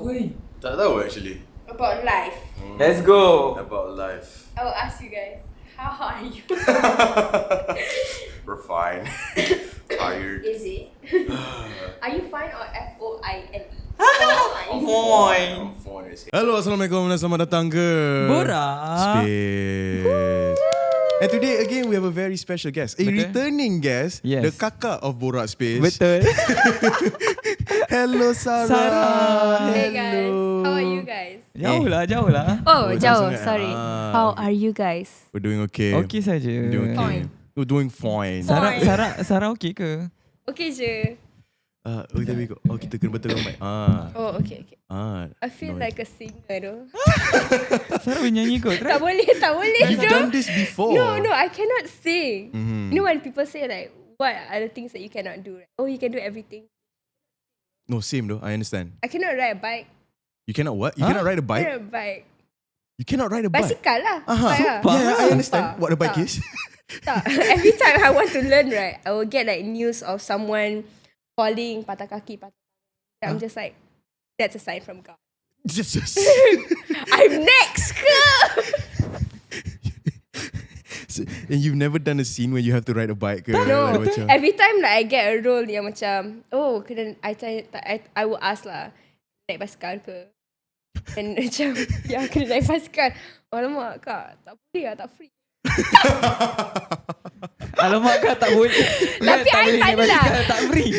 weh? Tak tahu actually. About life. Let's go. About life. I will ask you guys, how are you? We're fine. Tired. Is it? Are you fine or F-O-I-N-E? Fine. Hello, Assalamualaikum dan selamat datang ke Borak Space. And today again we have a very special guest. A returning guest. Yes. The kakak of Borak Space. Betul. Hello Sara. Sara. Hey guys, how are you guys? Jauh lah. Oh, jauh, sangat. sorry. How are you guys? We're doing okay. Okey saja. We're doing okay. Fine. We're doing fine. Sarah okey ke? Okay je. Kita kena betulkan mic. Oh, okay. I feel no. like a singer though. Sarah boleh nyanyi kot. tak boleh You've though. done this before. No, I cannot sing. Mm-hmm. You know when people say like, what are the things that you cannot do? Oh, you can do everything. No, same though. I understand. I cannot ride a bike. You cannot what? You cannot ride a bike? Ride a bike. You cannot ride a bike? Basikal lah. Yeah, I understand what a bike is. Tak. Every time I want to learn, right, I will get like news of someone falling, patah kaki, I'm just like, that's a sign from God. Just. I'm next ke? And you've never done a scene where you have to ride a bike ke? No. Like, macam, Every time like I get a role yang macam, oh, kena, I will ask lah, naik basikal ke? And macam, ya, kena naik basikal. Alamak kak, tak boleh lah, tak free. Alamak kak tak boleh. Tapi I tak adalah. Tak free.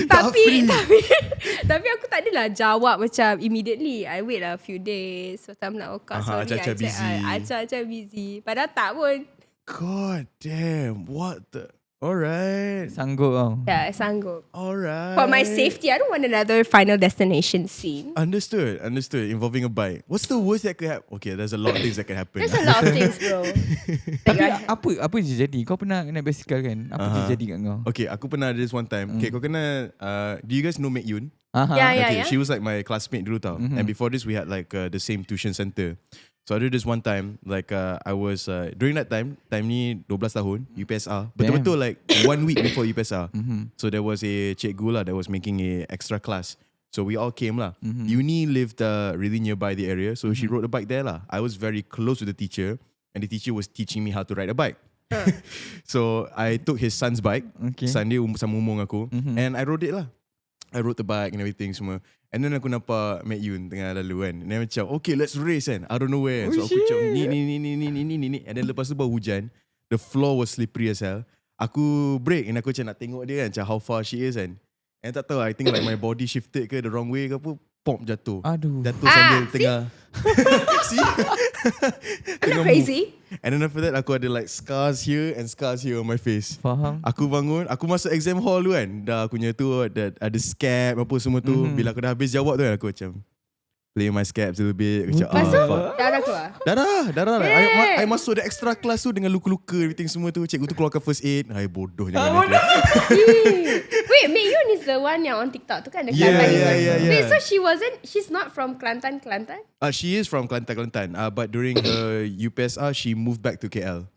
Tapi aku tak adalah jawab macam immediately. I wait lah a few days. So I'm like, oh kak, sorry. acah-acah busy. Acah-acah busy. Padahal tak pun. God damn, what the... Alright. Sanggup tau. Yeah, I sanggup. Alright. For my safety, I don't want another Final Destination scene. Understood. Involving a bike. What's the worst that could happen? Okay, there's a lot of things that can happen. There's a lot of things, bro. Tapi apa je jadi? Kau pernah naik basikal kan? Apa je jadi kat kau? Okay, aku pernah ada this one time. Okay, kau kena... do you guys know Mack? Yeah. She was like my classmate dulu tau. And before this, we had like the same tuition center. So I did this one time, like I was, during that time ni 12 tahun, UPSR. Betul-betul like 1 week before UPSR. So there was a cikgu lah that was making a extra class. So we all came lah. Uni lived really nearby the area. So she rode a bike there lah. I was very close to the teacher. And the teacher was teaching me how to ride a bike. So I took his son's bike. Son dia sama umur aku. And I rode it lah. I rode the bike and everything semua. And then aku nampak Mack Yoon tengah lalu kan. And then macam, okay, let's race kan. I don't know where. So aku macam ni. And then lepas tu baru hujan. The floor was slippery as hell. Aku break and aku macam nak tengok dia kan. Macam how far she is kan. And tak tahu, I think like my body shifted ke the wrong way ke apa. Pop jatuh. Aduh. Jatuh sambil tengah. See? I'm not crazy. And then after that, aku ada like scars here and scars here on my face. Faham. Aku bangun, aku masuk exam hall tu kan. Dah aku punya tu, ada scab apa semua tu. Bila aku dah habis jawab tu kan, aku macam play my scabs a little bit. Lepas tu, darah keluar? Darah lah. I masuk the extra class tu dengan luka-luka everything semua tu. Cikgu tu keluarkan first aid. Hai bodoh jangan ada. Wait, Mack Yoon is the one yang on TikTok tu kan? The Yeah. Wait, so she's not from Kelantan? She is from Kelantan. But during her UPSR, she moved back to KL.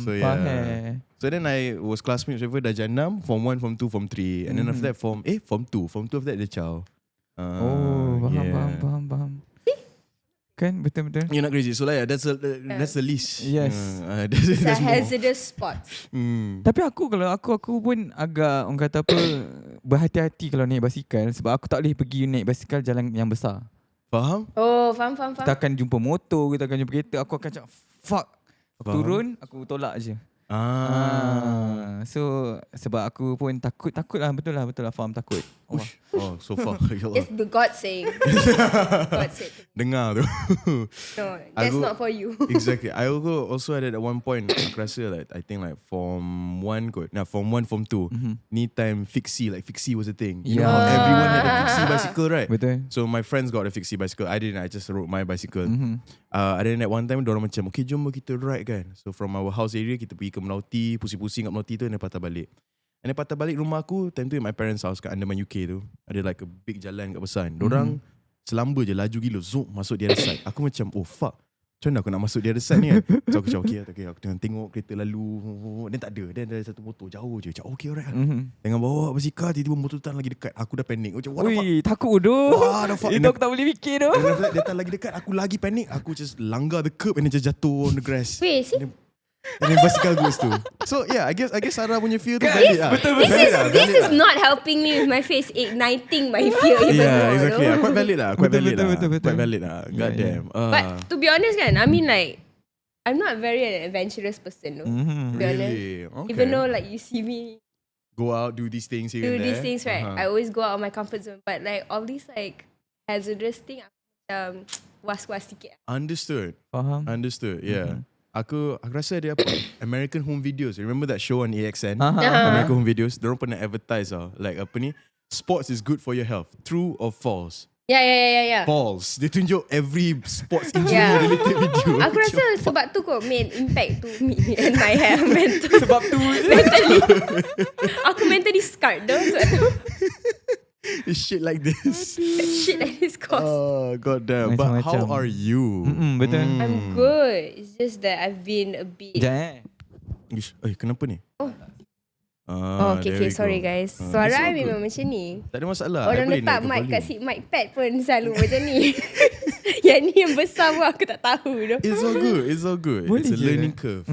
So yeah. So then I was classmates with her dah jam 6, Form 1, Form 2, Form 3. And then after that Form 2. Form 2 after that dia ciao. Faham. Kan betul. You're not crazy. So like that's the least. Yes. It's a hazardous spot. Tapi kalau aku pun agak orang kata apa berhati-hati kalau naik basikal sebab aku tak boleh pergi naik basikal jalan yang besar. Faham? Oh, faham. Kita akan jumpa motor, kita akan jumpa kereta, aku akan cakap fuck. Aku turun, aku tolak je. So sebab aku pun takut lah, betul lah faham takut. Oh, so far. It's the God saying. God said. Dengar tu. No, that's not for you. Exactly. I also had at one point, aku rasa like I think like Form 1 kot. Form 1, Form 2. Ni time fixie was a thing. You know how everyone had a fixie bicycle, right? Betul. So my friends got a fixie bicycle. I didn't. I just rode my bicycle. And then at one time, diorang macam, okay, jom kita ride kan. So from our house area, kita pergi ke Menauti, pusing-pusing kat Menauti tu, and then patah balik. And then patah balik rumah aku, time tu my parents' house kat Andaman UK tu. Ada like a big jalan kat besar. Diorang selamba je, laju gila, zoom, masuk di other side. Aku macam, oh fuck. macam mana aku nak masuk the other side ni kan. So aku macam okay, aku tengok kereta lalu. Then tak ada. Then ada satu motor jauh je. Macam okay alright. Tengah bawa basikal, tiba-tiba motor tu lagi dekat. Aku dah panik. Macam what the fuck. Takut doh. What the fuck. Itu aku tak boleh fikir doh. Dia tak lagi dekat. Aku lagi panik. Aku just langgar the curb and then just jatuh on the grass. Wait, see? And then basikal goes tu. So yeah, I guess Sara punya fear tu valid lah. This is not helping me with my face, igniting my fear even more. Yeah, exactly. No? Quite valid lah. Betul. Quite valid lah. God damn. But to be honest kan, I mean like, I'm not very an adventurous person, no? To be honest. Really? Okay. Even though like you see me Go out, do these things here do and these there. things, right? I always go out of my comfort zone. But like all these like hazardous thing, was-was sikit. Understood. Faham. Understood. Yeah. Aku rasa ada apa American Home Videos. Remember that show on AXN? Uh-huh. American Home Videos. Diorang pernah advertise like apa ni? Sports is good for your health. True or false? Yeah. False. Dia tunjuk every sports injury related video. Aku rasa sebab tu kot main impact to me and my health mental. Sebab tu mentally. Aku mentally scarred though. Sebab tu. It's shit like this. Shit like this cause. Oh, god damn. But how are you? Betul. I'm good. It's just that I've been a bit. Ish, kenapa ni? Okay, sorry guys. Suara I memang macam ni. Tak ada masalah. Orang letak mic kat si mic pad pun selalu macam ni. Yang ni yang besar pun aku tak tahu tu. It's all good. Boleh It's a je. learning curve.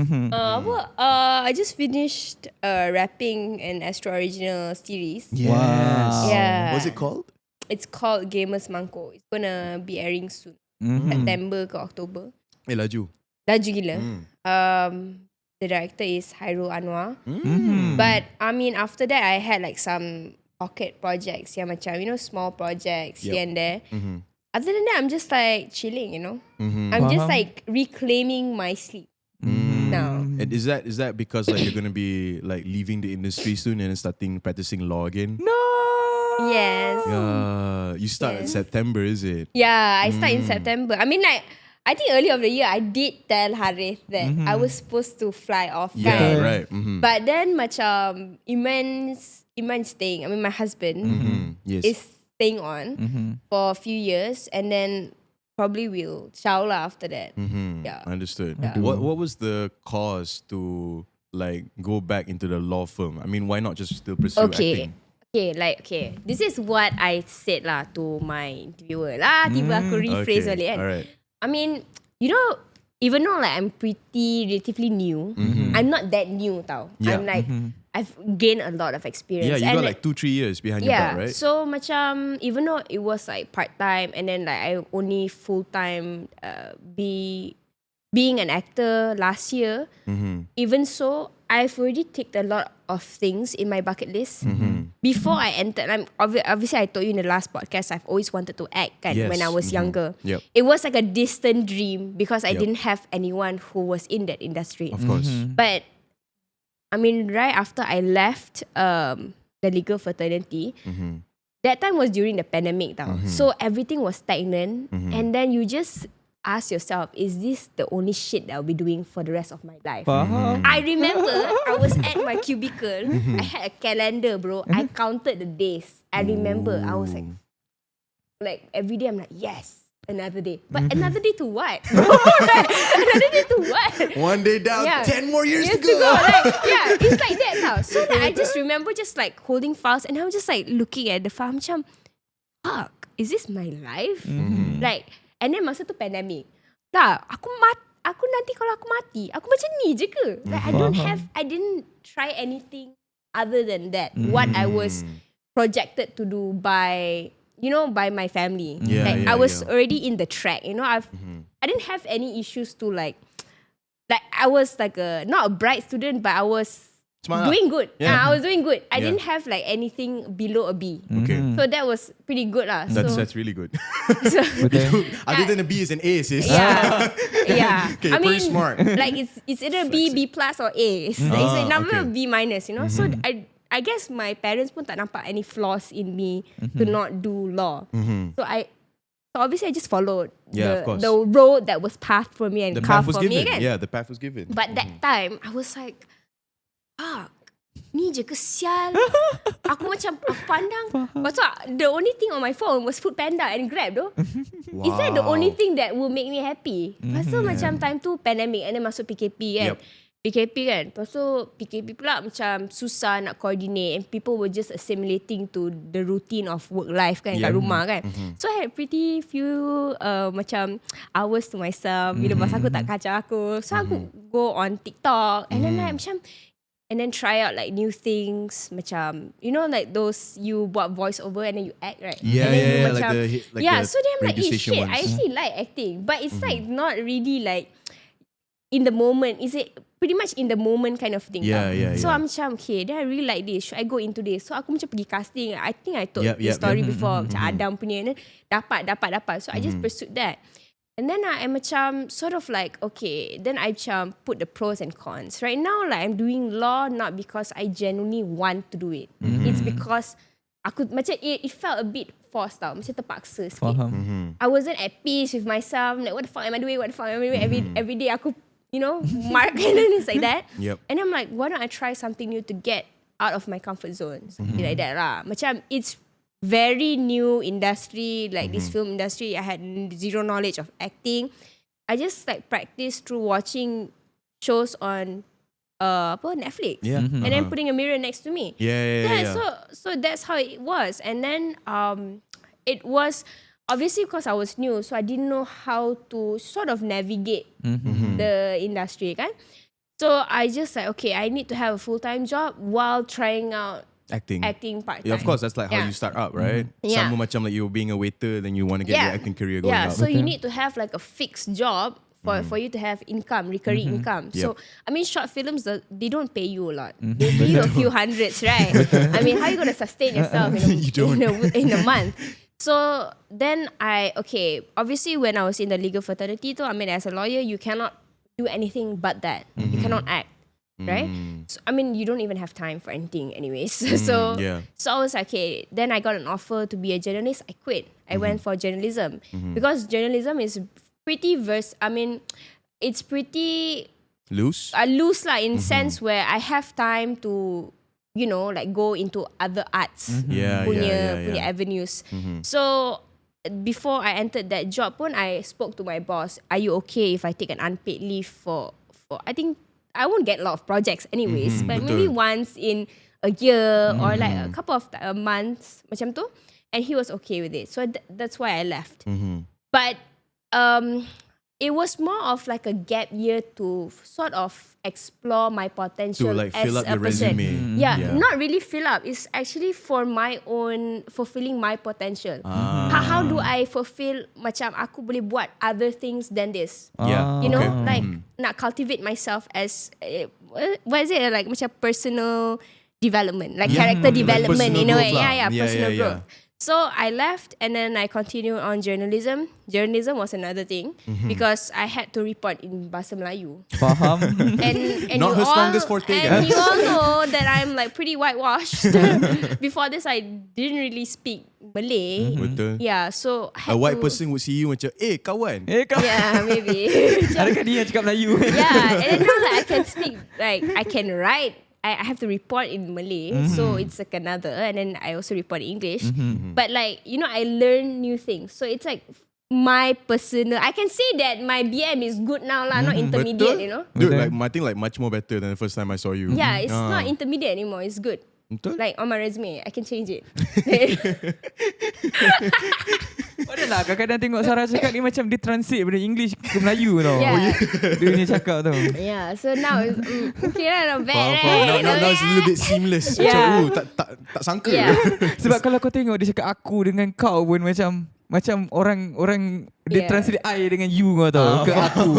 I just finished rapping an Astro Original series. Yes. Wow. Yeah. What's it called? It's called Gamers Mangkuk. It's gonna be airing soon. September ke October. Laju. Laju gila. The director is Hairul Anwar. But I mean after that I had like some pocket projects yang macam small projects here and there. Other than that I'm just like chilling, I'm just like reclaiming my sleep now. And is that because like you're gonna be like leaving the industry soon and starting practicing law again? No. Yes. You start in September, is it? Yeah, I start in September. I mean like I think early of the year I did tell Harith that I was supposed to fly off. Yeah, kan? right. But then macam Iman's staying. I mean my husband Yes. is staying on for a few years and then probably will chow lah after that. Yeah. Understood. Yeah. What was the cause to like go back into the law firm? I mean, why not just still pursue acting? Okay. This is what I said lah to my interviewer lah. Tiba aku rephrase balik kan. Alright. I mean, even though like I'm relatively new, I'm not that new tau. Yeah. I'm like, I've gained a lot of experience. Yeah, you and got like 2-3 years behind your belt, right? So macam, even though it was like part-time and then like I only full-time being an actor last year, even so, I've already ticked a lot of things in my bucket list. Before I entered, obviously I told you in the last podcast, I've always wanted to act kan, Yes. when I was younger. Yep. It was like a distant dream because I Yep. didn't have anyone who was in that industry. Of course. But I mean, right after I left the legal fraternity, that time was during the pandemic tau. So everything was stagnant. And then you just ask yourself, is this the only shit that I'll be doing for the rest of my life? Faham. I remember I was at my cubicle. I had a calendar, bro. I counted the days. I remember I was like every day I'm like, yes, another day. But another day to what? Another day to what? One day down, 10 more years to go. Like, it's like that now. So like, I just remember just like holding files and I'm just like looking at the file macam, fuck, is this my life? Like, and then masa tu pandemic. Aku nanti kalau aku mati, aku macam ni je ke? Like I didn't try anything other than that. What I was projected to do by my family. I was already in the track. I didn't have any issues to like I was like not a bright student, but I was doing good. I was doing good. I didn't have like anything below a B. Okay. So that was pretty good lah. That's really good. So, Other than a B is an A, sis. yeah. Okay, I mean, pretty smart. like it's either B plus or A. It's a number of B minus, So I guess my parents pun tak nampak any flaws in me to not do law. So obviously I just followed the road that was paved for me and carved for me. Kan? Yeah, the path was given. But that time I was like, fuck, ni je kesial. Aku macam aku pandang. Lepas tu the only thing on my phone was Food Panda and Grab though. Wow. Is that the only thing that will make me happy? Lepas tu macam time tu pandemic and then masuk PKP kan. Yep. PKP kan. Lepas tu PKP pula macam susah nak coordinate and people were just assimilating to the routine of work life kan kat rumah kan. So I had pretty few macam hours to myself bila bos aku tak kacau aku. So aku go on TikTok and then like macam and then try out like new things macam you know like those you buat voice over and then you act right. Yeah, and then you yeah, macam, like the so then I'm like, radio shit, station ones. I actually like acting, but it's like not really like in the moment. Is it pretty much in the moment kind of thing? Yeah, yeah, So yeah. I'm macam okay, then I really like this. Should I go into this? So aku macam pergi casting. I think I told Yep, this yep, story yep. before. Macam Adam punya, and then dapat. So I just pursued that. And then I macam sort of like, okay, then I macam put the pros and cons. Right now, like I'm doing law not because I genuinely want to do it. It's because aku macam it felt a bit forced tau. Macam terpaksa sikit. Faham. I wasn't at peace with myself. Like, what the fuck am I doing? Every day aku, you know, mark and then it's like that. Yep. And I'm like, why don't I try something new to get out of my comfort zone? Something like that lah. Macam it's very new industry, like this film industry. I had zero knowledge of acting. I just like practice through watching shows on Netflix. Yeah. And then putting a mirror next to me. Yeah. So that's how it was. And then it was obviously because I was new, so I didn't know how to sort of navigate the industry, kan? So I just like, okay, I need to have a full-time job while trying out Acting part-time. Yeah, of course, that's like how Yeah. you start out, right? Yeah. Sama macam like you being a waiter, then you want to get your acting career going up. So you need to have like a fixed job for you to have income, recurring income. So I mean, short films they don't pay you a lot. They pay you a few hundreds, right? I mean, how are you gonna sustain yourself in a month? So then obviously when I was in the legal fraternity too, I mean, as a lawyer, you cannot do anything but that. You cannot act, right? So, I mean, you don't even have time for anything anyways. So I was like, okay, then I got an offer to be a journalist. I quit. I went for journalism because journalism is pretty it's pretty Loose? loose lah in sense where I have time to, you know, like go into other arts punya avenues. So before I entered that job pun, I spoke to my boss, are you okay if I take an unpaid leave for I think I won't get a lot of projects anyways, but maybe once in a year or like a couple of months macam tu, and he was okay with it. So that's why I left. But it was more of like a gap year to sort of explore my potential To like as fill up a your person. resume. Yeah, not really fill up. It's actually for my own fulfilling my potential. How do I fulfill macam aku boleh buat other things than this? Yeah. You know, okay. like nak cultivate myself as what is it like macam personal development, like character like development personal in a way. growth lah. Yeah, personal Yeah. growth. So I left and then I continued on journalism. Journalism was another thing because I had to report in Bahasa Melayu. Faham. And Not you her strongest forte, and guys. you all know that I'm like pretty whitewashed. Before this, I didn't really speak Malay. Betul. Yeah, so I A had white to, person would see you macam, kawan. Kau Yeah, maybe. adakah dia yang cakap Melayu? Yeah, and then now like I can speak, like I can write. I have to report in Malay, so it's like another, and then I also report in English. But like, you know, I learn new things. So it's like my personal, I can say that my BM is good now lah, not intermediate, Betul. you know. Dude, like I think like much more better than the first time I saw you. Yeah, it's not intermediate anymore. It's good. Betul. Like on my resume, I can change it. Padahal lah kadang-kadang tengok Sara cakap ni macam dia translate dari English ke Melayu tau. Yeah. Dia punya cakap tau. Yeah, so now it's okay lah, not bad. Faham. Now it's a little bit seamless. Yeah. Macam, tak sangka. Yeah. Sebab kalau kau tengok dia cakap aku dengan kau pun macam orang dia Yeah. translate I dengan you kau tau ke aku.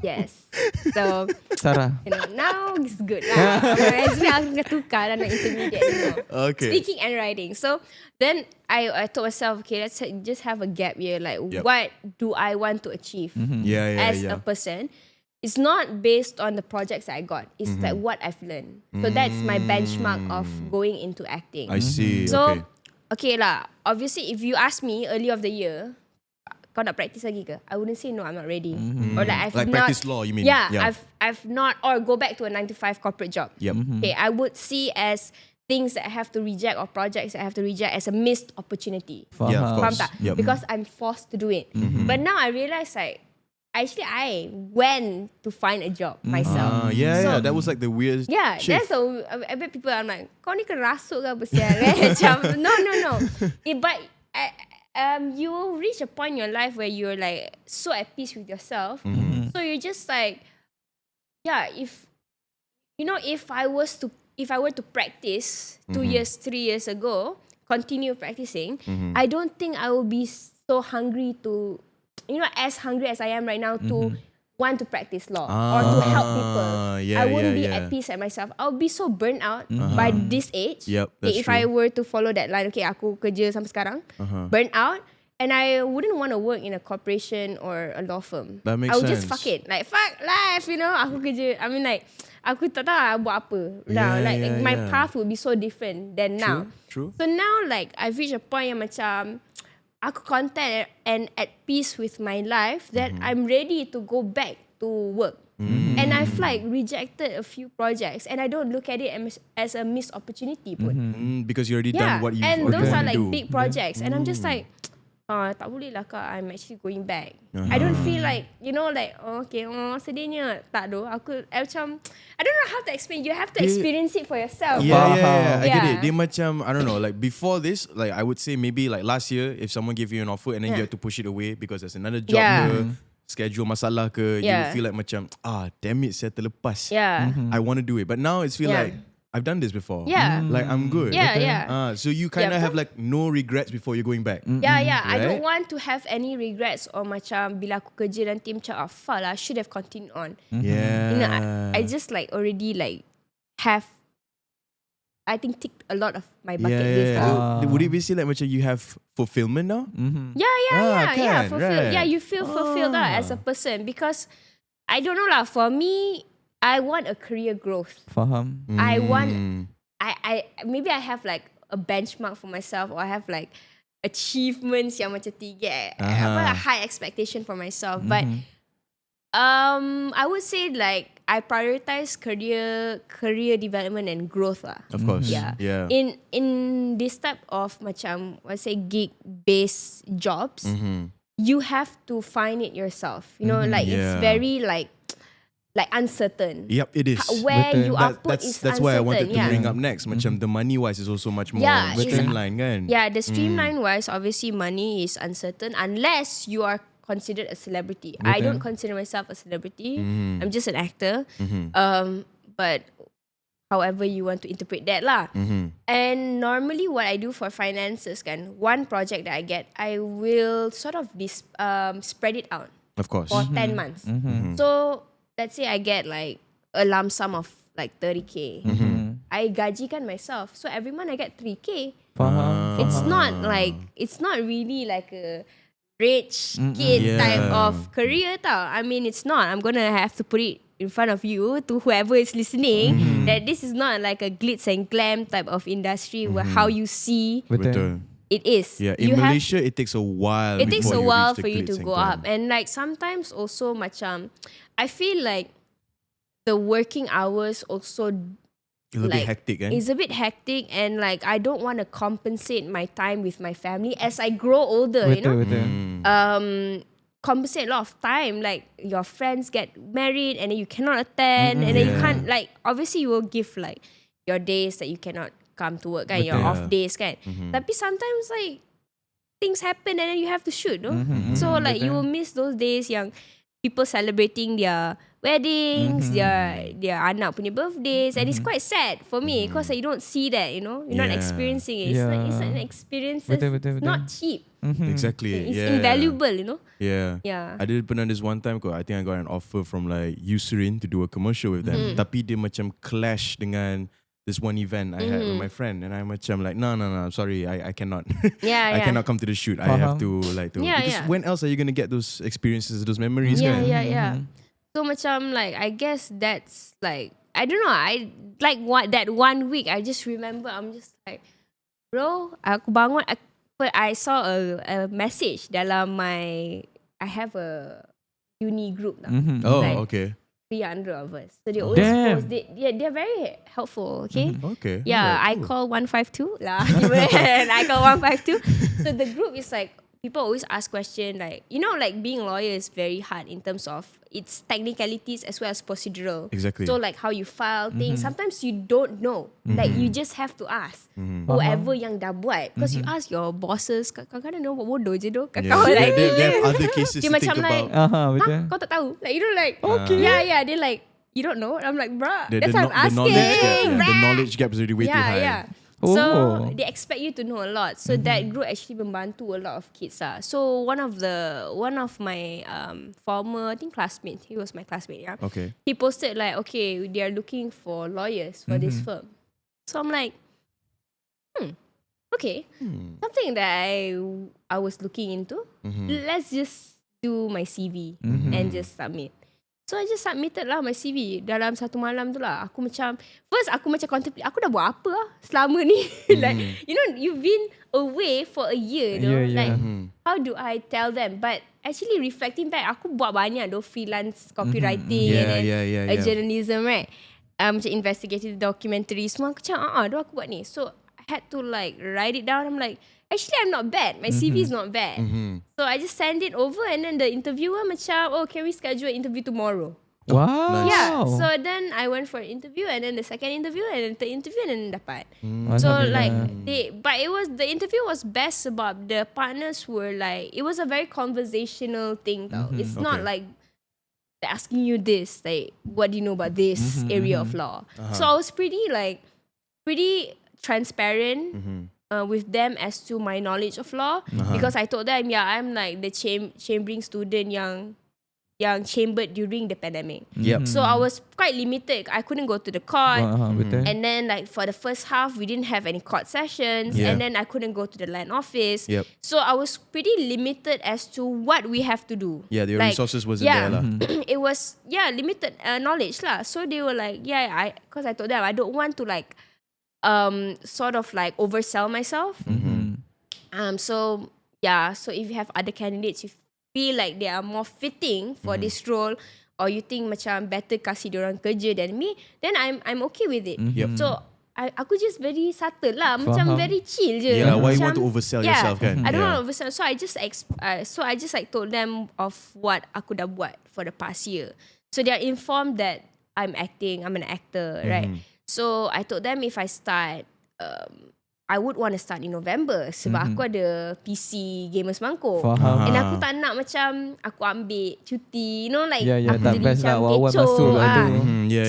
Yes. So, Sarah. you know, now it's good lah. My resume aku kena tukar dan nak intermediate anymore. Okay. Speaking and writing. So then I told myself, okay, let's just have a gap year. Like, Yep. what do I want to achieve as a person? It's not based on the projects I got. It's like what I've learned. So that's my benchmark of going into acting. I see. So, Okay. okay lah. Obviously, if you ask me early of the year, kau nak practice lagi ke? I wouldn't say no, I'm not ready. Or like I've Like not, practice law, you mean? Yeah, Yeah. or go back to a 9 to 5 corporate job. Yep. Okay, I would see as things that I have to reject or projects that I have to reject as a missed opportunity. Yeah, of Faham course. tak? Yep. Because I'm forced to do it. But now I realize like, actually I went to find a job myself. So, that was like the weird yeah, shift. that's I bet people are like, kau ni kena rasuk ke apa sial kan? Macam, no. But you will reach a point in your life where you're like so at peace with yourself. So you're just like, yeah, if I were to practice 2 years, 3 years ago, continue practicing, I don't think I will be so hungry to, as hungry as I am right now to want to practice law or to help people. I wouldn't be at peace at myself. I'll be so burnt out by this age. Yep, that's If I were to follow that line, okay, aku kerja sampai sekarang, burnt out, and I wouldn't want to work in a corporation or a law firm. That makes I would just sense. fuck it. Like, fuck life, Aku kerja, aku tak tahu nak buat apa. Now, my path would be so different than now. True. So now, like, I've reached a point yang macam, aku content and at peace with my life that I'm ready to go back to work. And I've like rejected a few projects and I don't look at it as a missed opportunity pun. Because you already done what you and already those are want to like do. big projects and I'm just like, tak boleh lah kak, I'm actually going back. I don't feel like, sedihnya. Tak doh. Aku macam, I don't know how to explain. You have to experience it for yourself. Yeah, I get it. Yeah. Dia macam, I don't know, like before this, like I would say maybe like last year, if someone gave you an offer and then you have to push it away because there's another job ke, schedule masalah ke, you would feel like macam, damn it, saya terlepas. Yeah. I want to do it. But now it's feel like, I've done this before. Yeah. Like I'm good. Yeah. So you kind of have like no regrets before you're going back. Yeah. I Right? don't want to have any regrets or macam bila aku kerja nanti macam fuck lah, I should have continued on. Yeah. I just like already like have, I think, ticked a lot of my bucket list. Would it be say like macam you have fulfillment now? Yeah. Fulfilled. Right. Yeah, you feel fulfilled as a person because I don't know lah. For me, I want a career growth. Faham. I want. I maybe I have like a benchmark for myself, or I have like achievements yang macam tiga. I have a high expectation for myself, but I would say like I prioritize career development and growth lah. Of course. Yeah. In this type of macam, let's say, gig based jobs, you have to find it yourself. Like it's very like uncertain. Yep, it is. Where you are put is that's uncertain. why I wanted to bring up next. Macam the money wise is also much more streamlined, kan? Yeah, the streamline wise, obviously money is uncertain unless you are considered a celebrity. I don't consider myself a celebrity. I'm just an actor. But however you want to interpret that lah. And normally what I do for finances kan, one project that I get, I will sort of spread it out. Of course. For 10 months. So let's say I get like a lump sum of like 30K. I gajikan myself. So every month I get 3K. It's not really like a rich kid type of career tau. I mean, it's not. I'm gonna have to put it in front of you to whoever is listening that this is not like a glitz and glam type of industry where how you see Betul. it is. Yeah, in Malaysia it takes a while. It takes a before while reach the for you to glitz and go glam. up. And like sometimes also macam, I feel like the working hours also A little bit like, hectic, kan? it's a bit hectic, and like I don't want to compensate my time with my family as I grow older, compensate a lot of time. Like your friends get married and then you cannot attend, and then you can't, like, obviously you will give like your days that you cannot come to work, kan, your off days, kan. Tapi sometimes like things happen and then you have to shoot, no? So like you will miss those days yang people celebrating their weddings, their anak punya birthdays, and it's quite sad for me because you don't see that, you're not experiencing it. It's an experience that's not cheap. Exactly. It's invaluable, Yeah. Yeah. I did pernah this one time kot. I think I got an offer from like Eucerin to do a commercial with them. Tapi dia macam clash dengan this one event I had with my friend, and I macam like, no, sorry, I cannot. I cannot come to the shoot. I have to like to. Because when else are you gonna get those experiences, those memories? Yeah, kan? yeah. So macam like, I guess that's like, I don't know, I like that 1 week I just remember, I'm just like, bro, aku bangun, I saw a message dalam I have a uni group now. Oh, like, okay. 300 of us. So they always post. They're very helpful. Okay. Okay. Yeah, alright, I call 152 lah. I call 152. So the group is like, people always ask questions like, like being a lawyer is very hard in terms of its technicalities as well as procedural. Exactly. So like how you file things, sometimes you don't know. Like you just have to ask whoever yang dah buat. Because you ask your bosses, kadang-kadang dia buat bodoh je tu. Yeah. They have other cases Dia to think macam like, about. Betul. kau tak tahu? Like like, Okay. Yeah, they like, you don't know? I'm like, bruh, The that's what I'm asking. the knowledge gap is already way too high. Yeah. Oh. So they expect you to know a lot. So that group actually membantu a lot of kids. So one of my former, I think classmate, he was my classmate, yeah. Okay. He posted like, okay, they are looking for lawyers for this firm. So I'm like, okay, something that I was looking into. Let's just do my CV and just submit. So I just submitted lah my CV. Dalam satu malam tu lah, aku macam contemplate, aku dah buat apa lah selama ni. Like, you've been away for a year though. Like, how do I tell them? But actually reflecting back, aku buat banyak though freelance copywriting and then journalism, right? Macam investigative documentary semua. Aku macam, doh aku buat ni. So I had to like write it down. I'm like, actually I'm not bad. My CV is not bad. So I just send it over and then the interviewer macam, can we schedule an interview tomorrow? Wow. Yeah. So then I went for an interview and then the second interview and then third interview and then dapat. So like the interview was best sebab the partners were like, it was a very conversational thing tau. It's not like they're asking you this, like, what do you know about this area of law? So I was pretty transparent with them as to my knowledge of law because I told them, I'm like the chambering student yang chambered during the pandemic. So I was quite limited. I couldn't go to the court. And then like for the first half, we didn't have any court sessions. And then I couldn't go to the land office. So I was pretty limited as to what we have to do. Yeah, the resources wasn't there lah. It was, limited knowledge lah. So they were like, because I told them, I don't want to like, sort of like oversell myself. So if you have other candidates, you feel like they are more fitting for this role, or you think macam better kasih diorang kerja than me, then I'm okay with it. So aku just very subtle lah, macam very chill je. Yeah, why you macam, want to oversell yourself kan? I don't want to oversell. So I just like told them of what aku dah buat for the past year. So they are informed that I'm an actor, right? So I told them if I start, I would want to start in November sebab aku ada PC Gamers Mangkuk. And aku tak nak macam aku ambil cuti, like aku tak jadi best macam lah, awal masuk lah tu.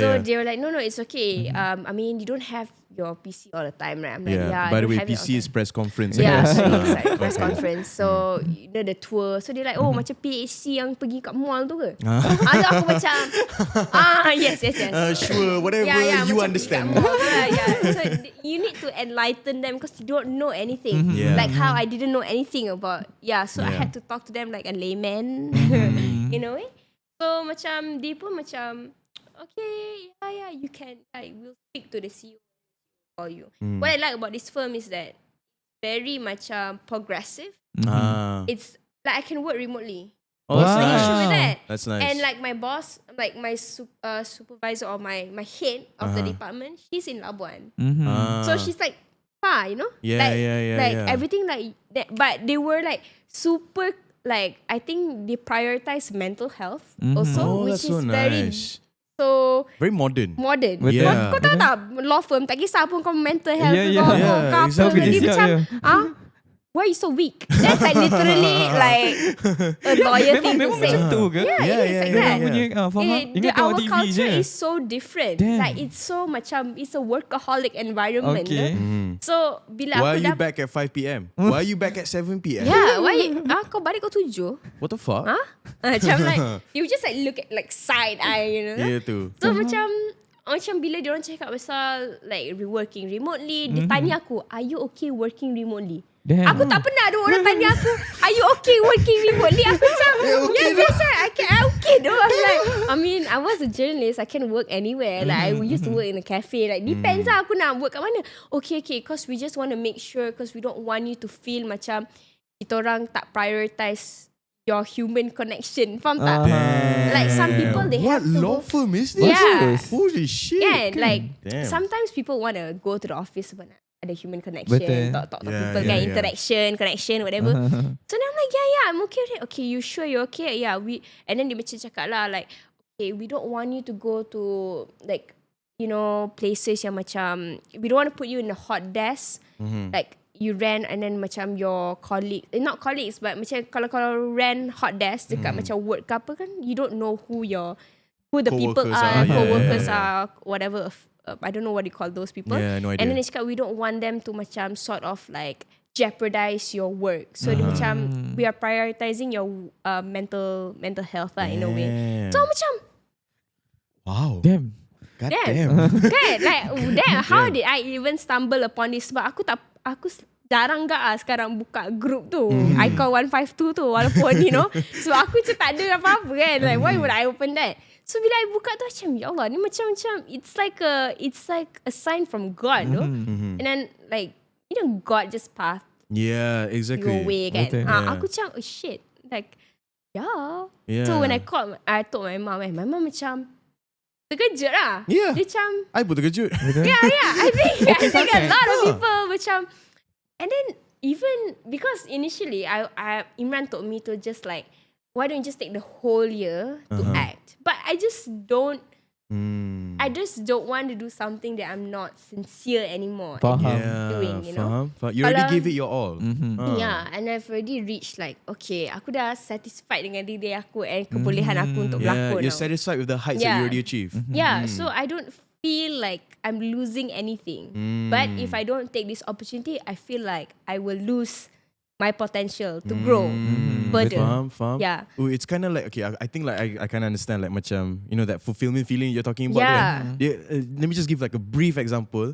So they were like, no, it's okay. I mean, you don't have your PC all the time, right? I'm like, By the way, PC is press conference. Yeah, so it's like press conference. So the tour. So they're like, macam PHC yang pergi kat mall tu ke? So aku macam, yes. Sure, whatever you macam understand. So you need to enlighten them because you don't know anything. Like how I didn't know anything about. So I had to talk to them like a layman in a way. So macam dia pun macam, okay, you can, we'll speak to the CEO. You. What I like about this firm is that very much progressive. It's like I can work remotely. That's no nice. issue with that. That's nice. And like my boss, like my supervisor or my head of the department, she's in Labuan. So she's like far, like everything like that. But they were like super, like I think they prioritize mental health also, which is so very nice. So very modern. Yeah. Kau tahu tak, law firm tak kisah pun kau mental health kau apa. exactly. Dia macam, why are you so weak? That's like literally like a lawyer thing to say. Memang macam tu ke? It's like that. Our TV culture je. is so different. Damn. Like it's so macam, it's a workaholic environment. Okay. So bila Why are aku you back at 5 p.m? Why are you back at 7 p.m? Yeah, why? Kau balik kau 7? What the fuck? Macam like, you just like look at like side eye, Yeah tu. So macam bila diorang cakap pasal like working remotely, dia tanya aku, are you okay working remotely? Damn. Aku tak pernah ada orang tanya aku, are you okay working remotely? Aku macam, yes, I'm okay though. I'm like, I mean, I was a journalist, I can work anywhere. Like I used to work in a cafe. Like depends lah aku nak work kat mana. Okay, because we just want to make sure, because we don't want you to feel macam kita orang tak prioritize your human connection. Faham tak? Like some people they What have to law go. firm is this? Yeah. Holy shit. Yeah, like Damn. sometimes people want to go to the office but ada human connection, Betul. talk to Yeah, people, yeah, kan, yeah. connection, whatever. So then I'm like, yeah, I'm okay with it. Okay, you sure you're okay? Yeah, and then dia macam cakap lah, like, okay, we don't want you to go to like, you know, places yang macam, we don't want to put you in a hot desk, like you rent and then macam your colleague, not colleagues, but macam kalau rent hot desk dekat macam work ke apa kan, you don't know who the people Co-workers are, yeah, co-workers yeah. are, whatever. I don't know what you call those people. Yeah, no idea. And then they cakap we don't want them to macam sort of like jeopardize your work. So dia macam we are prioritizing your mental health lah in a way. So macam Wow. Damn. God damn. damn. Kan, like damn, how did I even stumble upon this? Sebab aku jarang gak sekarang buka group tu. I call 152 tu walaupun you know. So aku macam tak ada apa-apa kan. Like why would I open that? So bila I buka tu macam ya Allah ni macam it's like a sign from God tu. And then like you know God just path Yeah, exactly. your way kan. Betul. Yeah. Aku macam oh shit. Like yeah. Yeah. So when I told my mom macam terkejut lah. Yeah. Dia macam I pun terkejut. yeah, I think a lot of people macam, and then even because initially Imran told me to just like, why don't you just take the whole year to act? But I just don't want to do something that I'm not sincere anymore. Faham. doing, you know. Faham. You already Kalau- gave it your all. Yeah, and I've already reached like, okay, aku dah satisfied dengan diri aku and kebolehan aku untuk Yeah, berlakon. you're now. satisfied with the heights that you Yeah. already achieved. Yeah, so I don't feel like I'm losing anything. But if I don't take this opportunity, I feel like I will lose my potential to grow further. Faham. Yeah. Oh, it's kind of like, okay, I think like I kind of understand like macam, you know, that fulfillment feeling you're talking about. Yeah. Kan? Let me just give like a brief example.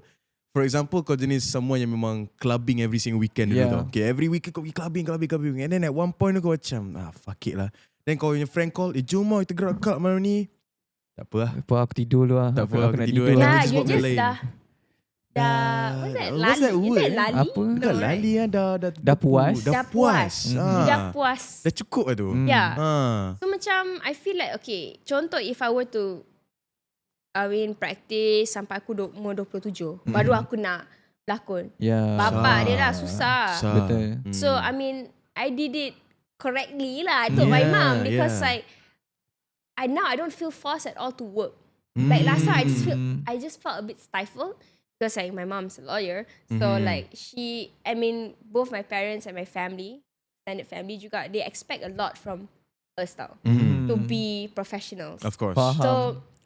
For example, kau jenis someone yang memang clubbing every single weekend dulu Yeah. tau. Okay, every weekend kau pergi clubbing. And then at one point kau macam, fuck it lah. Then kau punya friend call, jom lah kita gerak club malam ni. Tak apa lah. Apa aku tidur dulu lah. Tak apa, Aku aku nak tidur tidur. kan. Yeah, just you buat benda just lain. dah what's that? What's that Lali? word, Is that eh? lali? Apa? No, Bukan right? lali kan, Dah puas. Dah puas. Dah puas. Dah cukup lah tu. Yeah. Ah. So macam I feel like okay, contoh if I were to practice sampai aku umur 27, baru aku nak berlakon. Ya. Bapak dia dah susah. Betul. So I mean I did it correctly lah. I told my Yeah, mom because yeah. like I don't feel forced at all to work. Like last time I just felt a bit stifled because like my mom's a lawyer. So like both my parents and my family, extended family juga, they expect a lot from us tau. To be professionals. Of course. Faham. So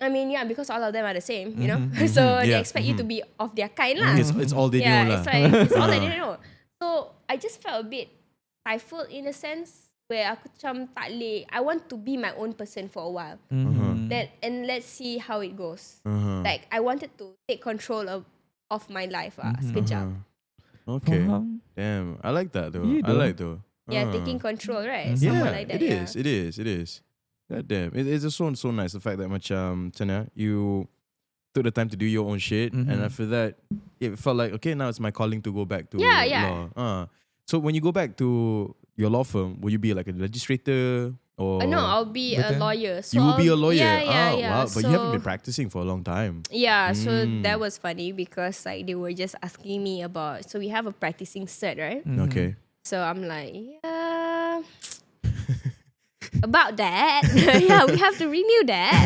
I mean yeah, because all of them are the same, you know. So they Yeah. expect you to be of their kind lah. It's all they Yeah, know it's lah. like it's all that they know. So I just felt a bit stifled in a sense where aku macam tak boleh. I want to be my own person for a while. And let's see how it goes. Like I wanted to take control of my life sekejap. Okay. Faham. Damn. I like that though. You I do. like though. Yeah, taking control, right? Someone like that. It is. God damn. It's just so nice the fact that macam Tana, you took the time to do your own shit, and after that it felt like okay, now it's my calling to go back to law. So when you go back to your law firm, will you be like a legislator or No, I'll be a lawyer. So you will be a I'll- lawyer? Yeah. Wow. But So- you haven't been practicing for a long time. Yeah, so that was funny because like they were just asking me about. So we have a practicing cert, right? Okay. So I'm like, yeah, about that. Yeah, we have to renew that.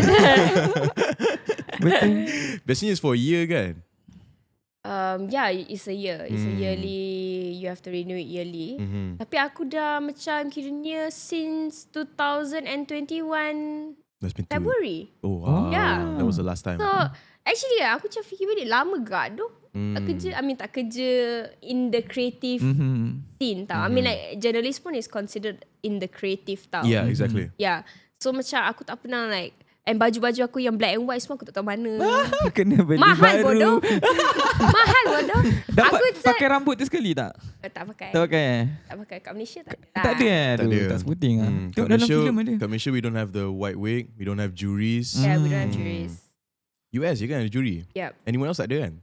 Biasanya it's for a year kan? Yeah, it's a year. It's a yearly. You have to renew it yearly. Tapi aku dah macam kiranya since 2021 That's been February. Oh wow. Yeah. That was the last time. So actually aku macam fikir balik lama gak tu. Tak kerja in the creative scene tau. I mean like journalist pun is considered in the creative tau. Yeah, exactly. Yeah. So macam aku tak pernah like, and baju-baju aku yang black and white semua aku tak tahu mana. Kena beli Mahal baru. bodoh. Mahal bodoh. Dapat Aku pakai rambut tu sekali tak? tak pakai. Tak pakai Tak pakai. Kat Malaysia tak ada. Tak ada Tak ada. Tak sebuting lah. Kat Tengok dalam Malaysia, filem ada. kat Malaysia we don't have the white wig, we don't have juries. Yeah, we don't have juries. US you kan ada jury. Yep. Anyone else tak ada kan?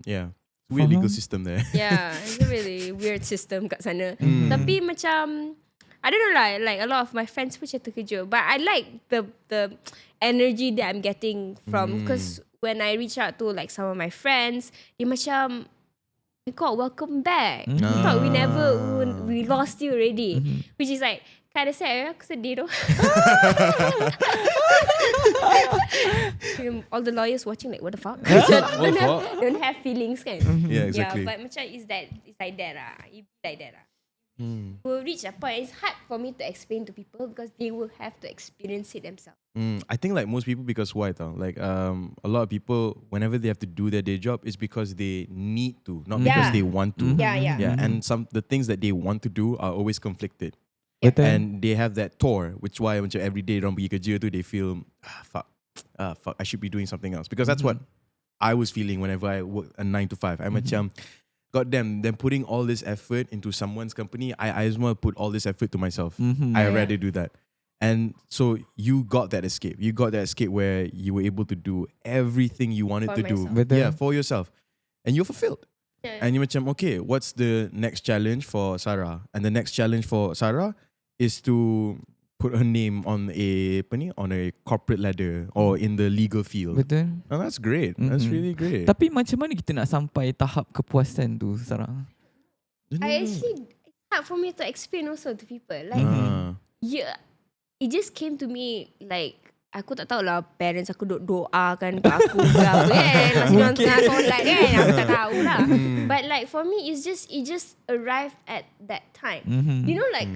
Yeah. Weird legal system there. Yeah, it's a really weird system kat sana. Tapi macam I don't know lah, like a lot of my friends pun macam terkejut. But I like the energy that I'm getting from, because when I reach out to like some of my friends, dia macam, oh my God, welcome back. I thought we lost you already. Which is like kind of sad. Aku sedih tu. All the lawyers watching like, what the fuck? Don't have feelings kan? Yeah, exactly. Yeah, but macam it's like that lah. It be like that lah. Will reach a point. It's hard for me to explain to people because they will have to experience it themselves. I think like most people, because why though? Like a lot of people, whenever they have to do their day job, it's because they need to, not because they want to. Yeah. And the things that they want to do are always conflicted. Betul. And they have that tour, which why macam every day orang pergi kerja tu, they feel fuck, I should be doing something else, because that's what I was feeling whenever I work a 9 to 5. I'm macam, goddamn, them putting all this effort into someone's company, I just want to put all this effort to myself. I rather do that. And so you got that escape. You got that escape where you were able to do everything you wanted For to do. myself. Yeah, for yourself. And you're fulfilled. Yeah. And you're macam, okay, what's the next challenge for Sara? And the next challenge for Sara is to put her name on a corporate ladder or in the legal field. Betul. Oh, that's great. That's really great. Tapi macam mana kita nak sampai tahap kepuasan tu, Sarah? It's hard for me to explain also to people. Like, yeah, it just came to me like, aku tak tahulah parents aku doakan ke aku ke apa kan. Masih orang tengah solat kan. Aku tak tahu lah. But like for me, it just arrived at that time. You know, like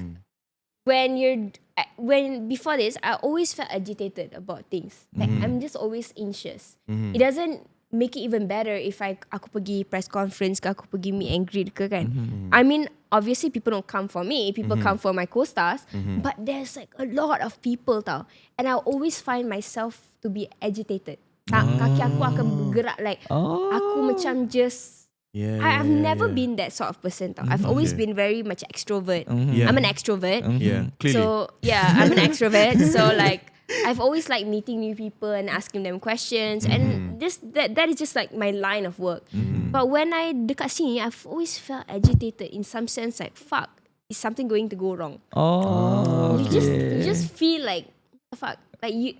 when before this, I always felt agitated about things. Like I'm just always anxious. It doesn't make it even better if aku pergi press conference ke, aku pergi meet and greet ke kan. I mean, obviously people don't come for me, people come for my co-stars, but there's like a lot of people tau, and I always find myself to be agitated. Kaki aku akan bergerak like aku macam just I've never been that sort of person tau. I've always been very much extrovert. I'm an extrovert. Yeah, clearly. So yeah, I'm an extrovert. So like I've always liked meeting new people and asking them questions, and just that is just like my line of work. But when I dekat sini, I've always felt agitated in some sense, like fuck, is something going to go wrong? You just feel like fuck, like you.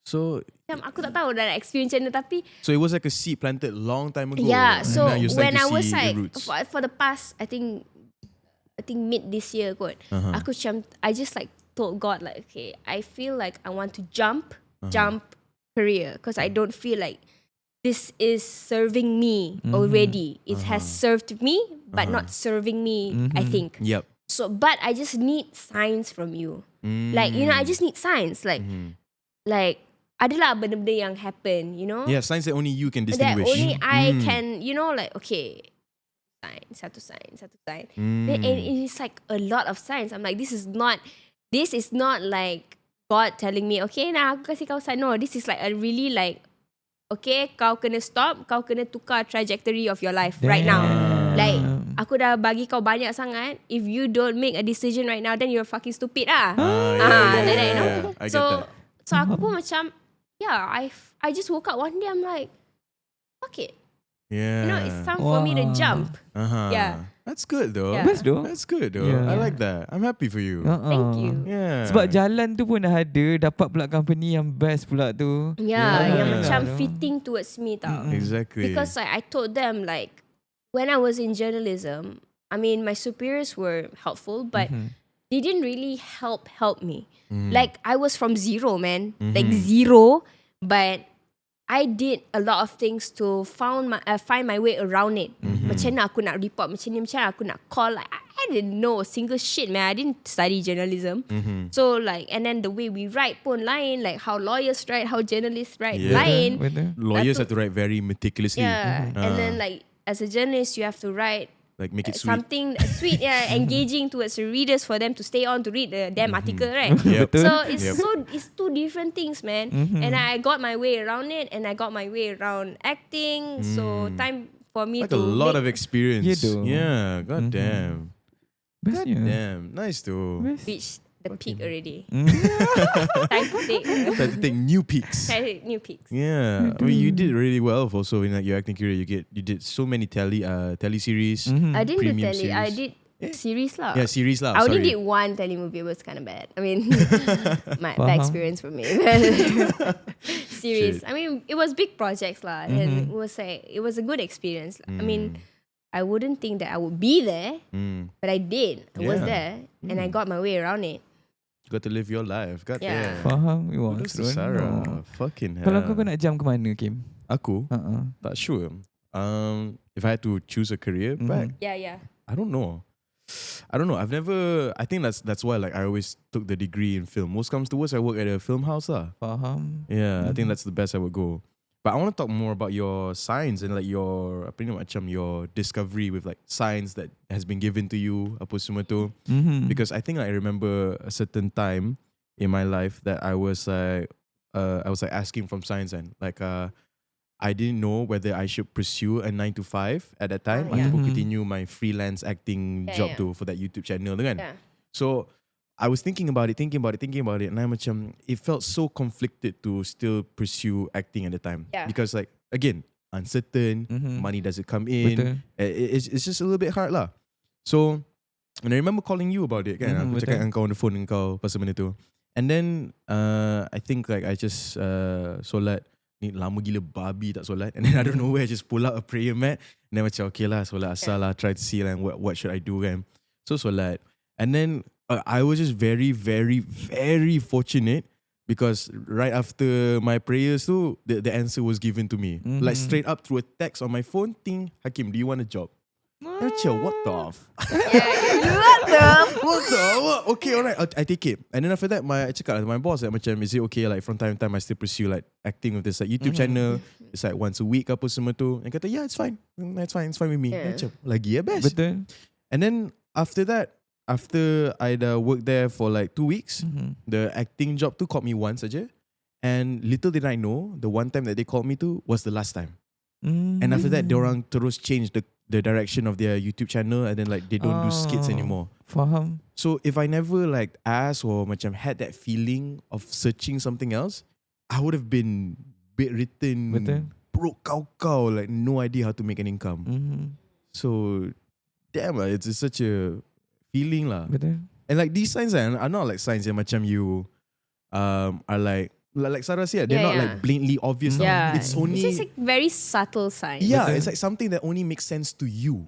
So Aku tak tahu dah experience macam mana, tapi so it was like a seed planted long time ago. yeah. So And now you're when starting I to was see like the roots. for the past, I think mid this year kot, aku macam I just like told God like, okay, I feel like I want to jump career, because I don't feel like this is serving me already. It has served me, but not serving me. I think. Yep. So, but I just need signs from you. Like, you know, I just need signs. Like, adalah benda-benda yang happen, you know? Yeah, signs that only you can That distinguish. only I can, you know, like, okay, satu sign. And it is like a lot of signs. I'm like, this is not like God telling me, okay, nah, aku kasih kau sign. No, this is like a really like, okay, kau kena stop, kau kena tukar trajectory of your life right now. Like, aku dah bagi kau banyak sangat. If you don't make a decision right now, then you're fucking stupid lah. Like that, you know? I get that. So aku pun macam, yeah, I just woke up one day, I'm like, fuck it. Yeah. You know, it's time for me to jump. Yeah. That's good though. Yeah. Best though. That's good though. Yeah. I like that. I'm happy for you. Thank you. Yeah. Sebab jalan tu pun dah ada, dapat pula company yang best pula tu. Yeah, yang Yeah. macam fitting towards me tau. Exactly. Because like, I told them like, when I was in journalism, I mean, my superiors were helpful, but they didn't really help me. Like, I was from zero, man. Like zero, but I did a lot of things to find my way around it. Macam mana aku nak report, macam mana aku nak call. Like, I didn't know a single shit, man. I didn't study journalism. So like, and then the way we write pun lain, like how lawyers write, how journalists write lain. Lawyers have to write very meticulously. Yeah, and then like, as a journalist, you have to write like make it sweet. something sweet, engaging towards the readers for them to stay on to read the damn article, right? Yep. So it's two different things, man. And I got my way around it, and I got my way around acting. So time for me Like to a lot of experience. Yeah, though. Yeah, god damn. God Bestnya. damn. Nice though. reach the peak already. Mm. Time to take Time to take new peaks. new peaks. Yeah, I mean you did really well also in like your acting career. You did so many tele series. I didn't do Premium tele. I series. did Series lah. Yeah, series lah. I only sorry. did one telemovie. It was kind of bad. I mean, my bad Faham. experience for me. Series. Shit. I mean, it was big projects lah, and it was a good experience. I mean, I wouldn't think that I would be there, but I did. I was Yeah. there, and I got my way around it. Got to live your life. God Yeah. damn. Faham. You want Kudos to Sara. Fucking hell. Kalau kau nak jam ke mana, Kim? Aku tak sure. If I had to choose a career back, Yeah. I don't know. I've never. I think that's why like I always took the degree in film. Most comes to worst, I work at a film house lah. Faham. Yeah, I think that's the best I would go. But I want to talk more about your science and like your apa ni macam your discovery with like science that has been given to you apa semua tu. Because I think I remember a certain time in my life that I was like asking from science and like I didn't know whether I should pursue a 9 to 5 at that time Yeah. ataupun continue my freelance acting Yeah, job yeah. tu for that YouTube channel tu kan. Yeah. So I was thinking about it, and I macam it felt so conflicted to still pursue acting at the time Yeah. because like again uncertain, money doesn't come in, Betul. it's just a little bit hard lah. So and I remember calling you about it kan, aku betul. cakap dengan kau on the phone dengan kau pasal benda tu, and then I think like I just solat ni lama gila babi tak solat, and then I don't know where I just pull out a prayer mat and then macam okay lah solat asal lah, try to see like what should I do kan. So solat, and then I was just very, very, very fortunate because right after my prayers tu, the answer was given to me. Like straight up through a text on my phone, ting, Hakim, do you want a job? Macam, what the what the okay, alright, I take it. And then after that, I cakap my boss like, macam, is it okay like from time to time I still pursue like acting with this like YouTube channel? It's like once a week apa semua tu. And kata, yeah, it's fine with me. Yeah. Macam, lagi ya best. Betul. And then after that, after I'd worked there for like 2 weeks, the acting job tu called me once aja. And little did I know, the one time that they called me to was the last time. And after that, diorang terus change the direction of their YouTube channel, and then like they don't do skits anymore. Faham. So if I never like asked or macam had that feeling of searching something else, I would have been bedridden, Betul. broke kau, like no idea how to make an income. So damn lah, it's such a feeling lah. Betul. And like these signs are not like signs yang macam you are like Sara said, they're Yeah, not yeah. like blatantly obvious. Yeah. It's only just like very subtle sign. yeah, Betul. it's like something that only makes sense to you.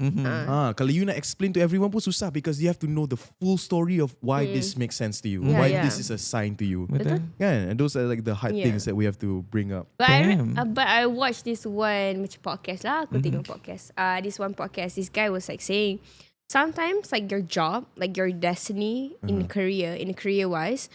Kalau you nak explain to everyone pun susah because you have to know the full story of why this makes sense to you, Yeah, why yeah. this is a sign to you. Betul. Yeah, and those are like the hard Yeah. things that we have to bring up. But Damn. but I watched this one macam podcast lah. Aku tengok podcast. This one podcast, this guy was like saying, sometimes like your job, like your destiny in career wise,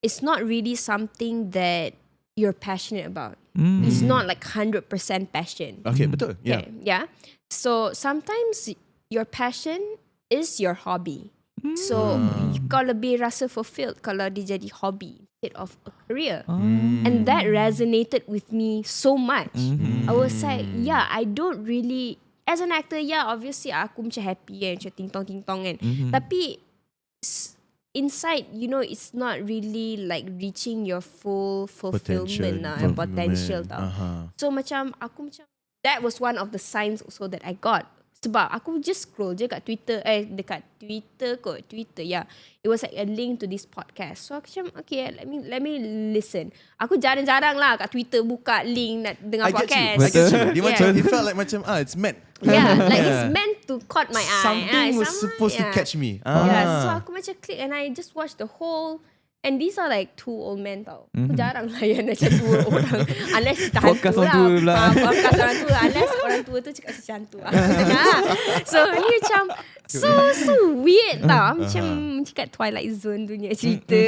it's not really something that you're passionate about. It's not like 100% passion. Okay, betul. Yeah. Okay, yeah. So sometimes your passion is your hobby. So kau lebih rasa fulfilled kalau dia jadi hobby instead of a career. And that resonated with me so much. I was like, yeah, I don't really, as an actor, yeah, obviously aku macam happy kan, macam ting-tong kan. Tapi inside, you know, it's not really like reaching your full fulfillment lah, and potential tau. So macam aku macam, that was one of the signs also that I got. Sebab aku just scroll je kat Twitter, yeah. It was like a link to this podcast. So aku macam, okay, let me listen. Aku jarang-jarang lah kat Twitter buka link nak dengar I get podcast. you. Dia Yeah. macam, it felt like macam, it's meant. Yeah, like it's meant to caught my eye. Something was supposed to catch me. Yeah, so aku macam click and I just watched the whole. And these are like 2 old men tau. Aku jarang layan macam 2 orang. Unless kita Podcast hantu orang tua pula. Podcast orang tua. Unless orang tua tu cakap macam hantu. So ni macam so weird tau. Macam cakap Twilight Zone punya cerita.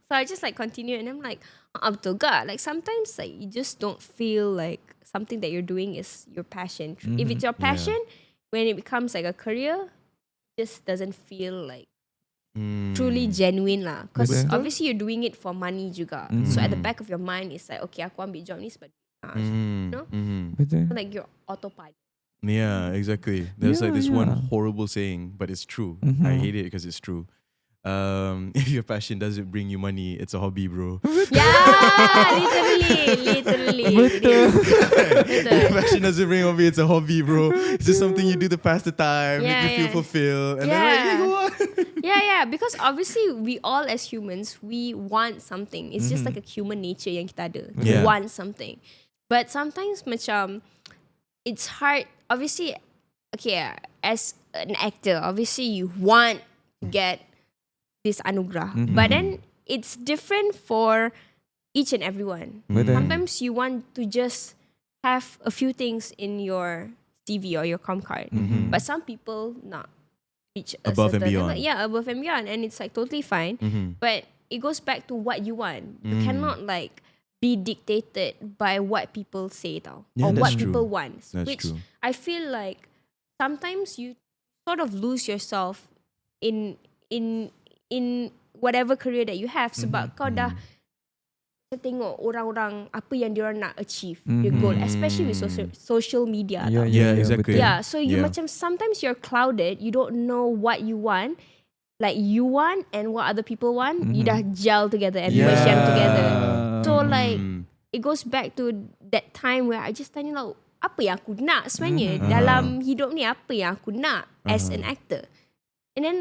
So I just like continue and I'm like, betul gak? Like sometimes like you just don't feel like something that you're doing is your passion. If it's your passion, when it becomes like a career, it just doesn't feel like truly genuine lah. Because Betul. obviously you're doing it for money juga. So at the back of your mind, it's like, okay, aku ambil job ni sebab you know? Betul. Like your autopilot. Yeah, exactly. There's like this Yeah. one horrible saying, but it's true. I hate it because it's true. if your passion doesn't bring you money, it's a hobby, bro. Yeah, literally. Betul. If your passion doesn't bring hobby, it's a hobby, bro. It's just something you do to pass the time, make you feel fulfilled, and then go on. Yeah, because obviously we all as humans, we want something. It's just like a human nature yang kita ada. We want something. But sometimes macam it's hard. Obviously, okay, as an actor, obviously you want to get this anugerah. But then it's different for each and everyone. Sometimes you want to just have a few things in your CV or your com card. But some people not reach a above certain and beyond. level. Yeah, above and beyond. And it's like totally fine. But it goes back to what you want. You cannot like be dictated by what people say or what people want. Which I feel like sometimes you sort of lose yourself in whatever career that you have sebab kau dah tengok orang-orang apa yang diorang nak achieve their goal, especially with social media. Yeah, exactly. Yeah, so you macam sometimes you're clouded, you don't know what you want, like you want and what other people want, you dah gel together and merge them together. So like it goes back to that time where I just tanya lah, apa yang aku nak sebenarnya dalam hidup ni, apa yang aku nak as an actor. And then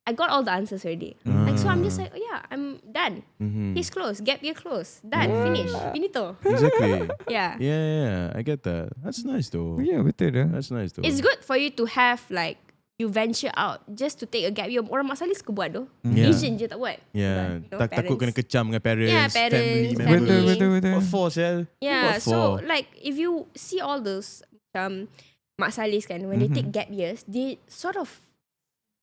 I got all the answers already. Like, so I'm just like, oh yeah, I'm done. Case closed, gap year closed, done, finish, finito. Exactly. Yeah. I get that. That's nice though. Yeah, betul dah. That's nice though. It's good for you to have like, you venture out just to take a gap year. Orang Mak Saleh suka buat tu. Asian je tak buat. Yeah. But, Takut kena kecam dengan parents, Yeah, parents, family members. Betul. What for, Sel? Yeah, What so for? like if you see all those Mak Salehs kan, when they take gap years, they sort of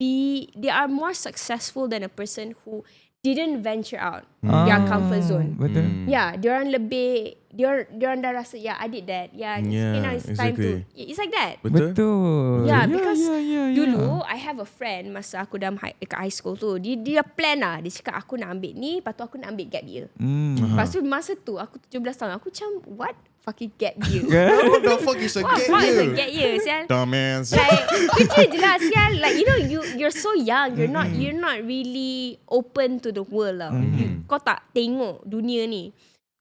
they are more successful than a person who didn't venture out their comfort zone. Betul. Yeah, diorang dah rasa, yeah, I did that. Yeah, now it's time to. It's like that. Betul. Yeah, because dulu I have a friend masa aku dalam dekat high school tu, dia plan lah. Dia cakap aku nak ambil ni, lepas tu aku nak ambil gap year. Lepas tu masa tu aku 17 tahun, aku macam what fucking gap year? What the fuck is a gap What is a year? gap year, sial? Dumbass. Like kerja je lah, sial. Like you're so young, you're not really open to the world lah. Kau tak tengok dunia ni.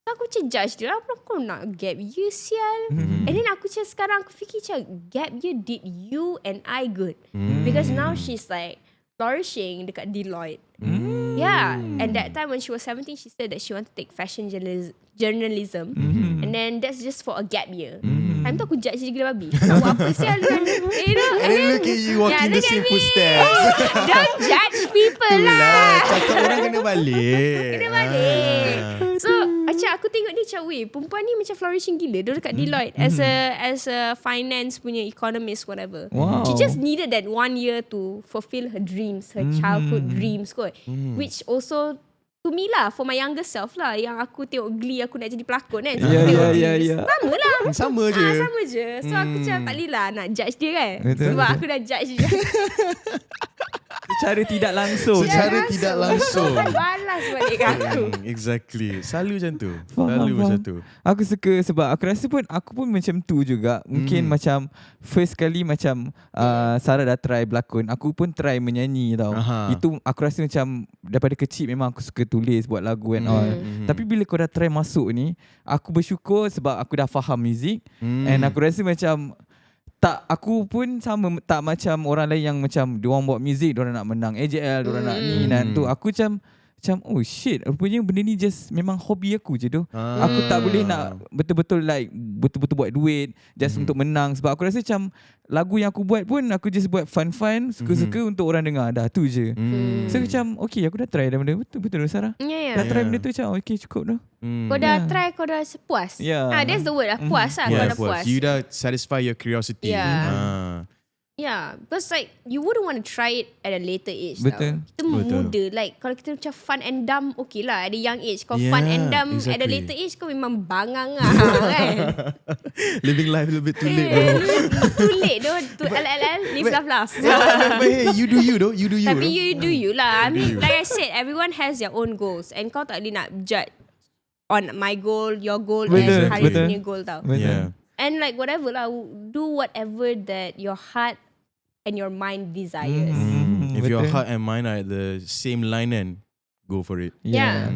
Aku macam judge dia lah, apa kau nak gap year, sial? And then aku macam sekarang aku fikir macam gap year did you and I good. Because now she's like flourishing dekat Deloitte. Yeah, and that time when she was 17, she said that she wanted to take fashion journalism. And then that's just for a gap year. Time tu aku judge dia gila babi. Tak buat apa sial. You know, And then look at you walking the same footsteps. Don't judge people lah. Cakap orang kena balik. Kena balik. So macam aku tengok dia macam, weh, perempuan ni macam flourishing gila. Dia dekat Deloitte as a finance punya economist, whatever. Wow. She just needed that 1 year to fulfill her dreams, her childhood dreams kot. Which also to me lah, for my younger self lah, yang aku tengok Glee, aku nak jadi pelakon kan. So aku tengok Glee, sama lah. Sama je. Sama je. So aku macam tak boleh lah nak judge dia kan. Betul, Sebab betul. aku dah judge dia. Secara tidak langsung. Secara tidak langsung. Kan balas balik kat aku. Exactly. Selalu macam tu. Faham. Selalu macam tu. Aku suka sebab aku rasa pun aku pun macam tu juga. Mungkin macam first kali macam Sara dah try berlakon, aku pun try menyanyi tau. Itu aku rasa macam daripada kecil memang aku suka tulis, buat lagu and all. Tapi bila kau dah try masuk ni, aku bersyukur sebab aku dah faham muzik. And aku rasa macam tak, aku pun sama, tak macam orang lain yang macam diorang buat muzik, diorang nak menang AJL, diorang nak ni dan tu. Aku macam oh shit, rupanya benda ni just memang hobi aku je tu. Aku tak boleh nak betul-betul like betul-betul buat duit just untuk menang. Sebab aku rasa macam lagu yang aku buat pun aku just buat fun-fun, suka-suka untuk orang dengar. Dah tu je. So macam okay, aku dah try dah benda. Betul Sarah? Yeah. Dah try benda tu macam okay, cukup dah. Kau dah try, kau dah puas. That's the word lah, puas lah. Kau dah puas. You dah satisfy your curiosity. Yeah, because like you wouldn't want to try it at a later age. Betul. Tau. Kita muda, like kalau kita macam fun and dumb, okay lah at a young age. Kalau fun and dumb at a later age, kau memang bangang lah kan. Living life a little bit too late, bro. Too late though. To LLL, live laugh. But hey, you do you though. You do you. Tapi you do you lah. I mean, like I said, everyone has their own goals, and kau tak boleh nak judge on my goal, your goal, and Harith punya goal tau. Yeah. And like whatever lah, do whatever that your heart and your mind desires. If your Betul. heart and mind are at the same line, then go for it. Yeah.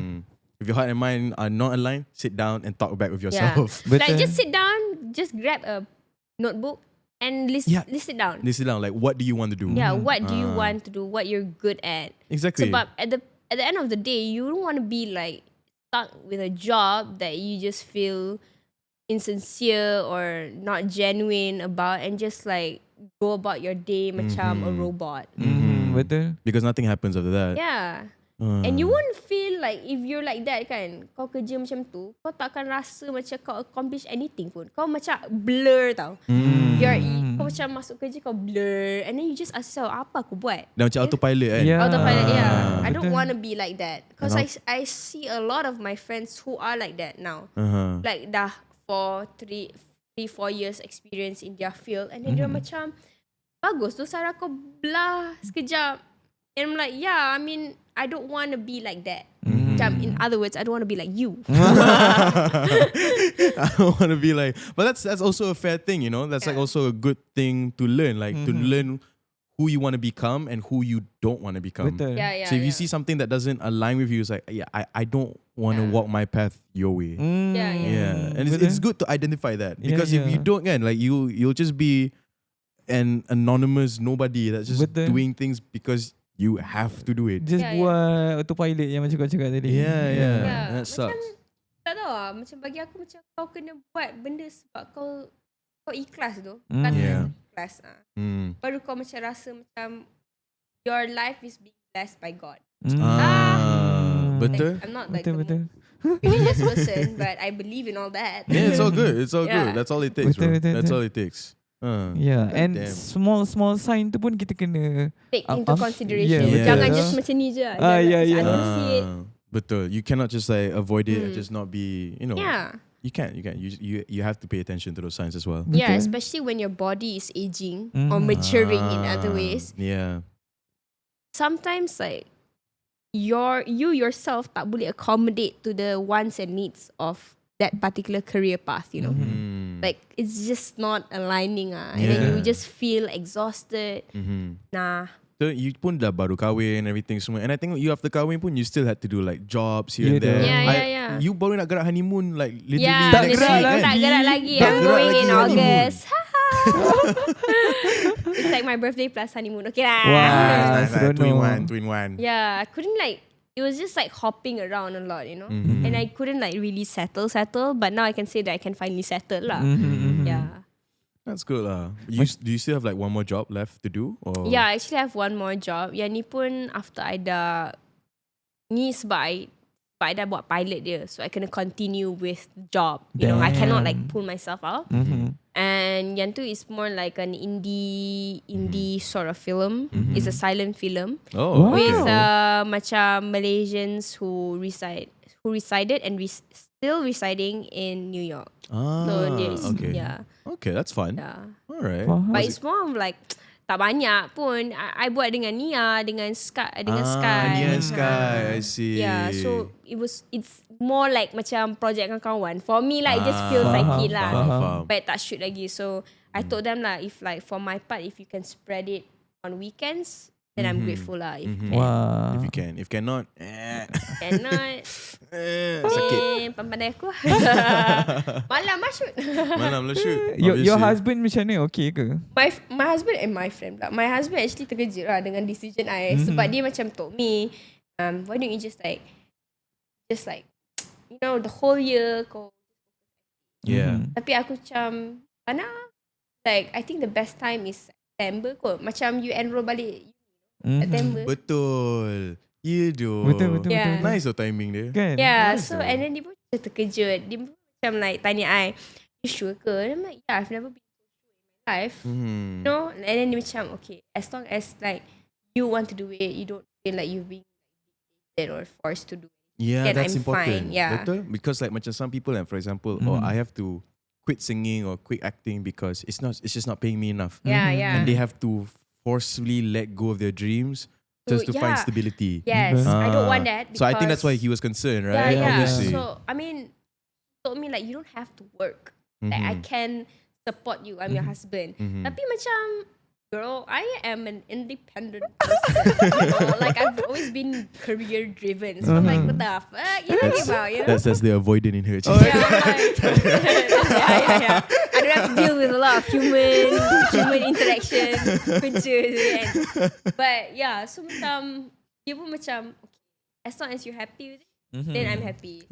If your heart and mind are not aligned, sit down and talk back with yourself. Like Betul. just sit down, just grab a notebook and list it down. List it down. Like, what do you want to do? Yeah, what do you want to do? What you're good at? Exactly. Sebab at the end of the day, you don't want to be like stuck with a job that you just feel insincere or not genuine about, and just like go about your day macam a robot. Betul. Because nothing happens after that. Yeah. And you won't feel like if you're like that kan, kau kerja macam tu, kau takkan rasa macam kau accomplish anything pun. Kau macam blur tau. Kau macam masuk kerja kau blur, and then you just ask yourself, apa aku buat? Dah macam autopilot kan? Yeah. Autopilot, yeah. I don't Betul. want to be like that. Because I see a lot of my friends who are like that now. Like dah for 3-4 years experience in their field, and then dia macam, bagus tu Sara, kau belah sekejap. And I'm like, yeah, I mean, I don't want to be like that. Macam, in other words, I don't want to be like you. I don't want to be like, but that's also a fair thing, you know. That's like also a good thing to learn, like to learn who you want to become and who you don't want to become. Betul. Yeah, yeah. So if you see something that doesn't align with you, it's like, yeah, I don't want to walk my path your way. Yeah, and it's good to identify that, because if you don't, like you'll just be an anonymous nobody that's just doing things because you have to do it. Just buat autopilot yang macam kau cakap tadi. Yeah. That sucks. Tak tahu lah, macam bagi aku macam kau kena buat benda sebab kau ikhlas tu. Yeah. Ikhlas. Baru kau macam rasa macam your life is being blessed by God. Betul. Like, I'm not like Betul. the religious person, but I believe in all that. Yeah, it's all good. It's all good. That's all it takes, bro. Betul. That's all it takes. Yeah, and Damn. small sign tu pun kita kena Take into consideration. yeah, Jangan betul. just macam ni je. Yeah. I don't see it. Betul. You cannot just like avoid it and just not be, you know. Yeah. You can't. You have to pay attention to those signs as well. Yeah, especially when your body is aging or maturing in other ways. Yeah. Sometimes like you yourself tak boleh accommodate to the wants and needs of that particular career path, you know. Like it's just not aligning and then you just feel exhausted. Nah. So you pun dah baru kahwin and everything semua, and I think you after kahwin pun you still had to do like jobs here and there. Yeah. You baru nak gerak honeymoon like literally Yeah, next week, kan? tak gerak lagi. Tak I'm gerak going lagi in honeymoon. August. It's like my birthday plus honeymoon. Okay lah. Nice. Seronok. Twin one. Yeah, I couldn't like. It was just like hopping around a lot, you know. And I couldn't like really settle. But now I can say that I can finally settle lah. Yeah. That's good lah. Do you still have like one more job left to do? Or? Yeah, I actually have one more job. Yang ni pun after I dah ni sebab I dah buat pilot dia, so I kena continue with the job. You know, I cannot like pull myself out. And yang tu is more like an indie sort of film. It's a silent film with macam Malaysians who resided and still residing in New York. So Okay, that's fun. Yeah. Alright. But it's more of like tak banyak pun. I buat dengan Nia, dengan Sky, Nia and Sky, I see. Yeah, so it's more like macam projek dengan kawan. For me lah, it just feels like it lah. But tak shoot lagi. So I told them lah, if like for my part, if you can spread it on weekends, then I'm grateful lah. If If you can. If cannot, cannot, sakit. pandai aku. Malam lah shoot. Malam lah shoot. Your husband macam ni okay ke? My husband and my friend pula. My husband actually terkejut lah dengan decision I. Sebab dia macam told me, why don't you just like, you know, the whole year kau. Yeah. Tapi aku macam, mana? Like, I think the best time is September kot. Macam you enroll balik September. Betul. You do. Betul. Yeah. Nice timing dia. Kan? Yeah, Nice so and then dia pun macam terkejut. Dia pun macam like tanya I, you sure ke? And I'm like, yeah, I've never been in my life. You know? And then dia macam, okay, as long as like you want to do it, you don't feel like you've been dictated or forced to do it. Yeah, then that's I'm important. fine. Yeah. Betul? Because like macam some people, and for example, I have to quit singing or quit acting because it's just not paying me enough. Yeah. And they have to forcefully let go of their dreams just to find stability. Yes, I don't want that. So I think that's why he was concerned, right? Yeah. Obviously. So I mean, he told me like you don't have to work. Like I can support you. I'm your husband. Tapi macam girl, I am an independent person. You know, like I've always been career driven. So like, what the fuck you talking about? You know? That's the avoidant in her. Yeah, I'm like, yeah. I don't have to deal with a lot of human interaction, pictures, kan. But yeah, so macam dia pun macam okay, as long as you're happy with it, then I'm happy.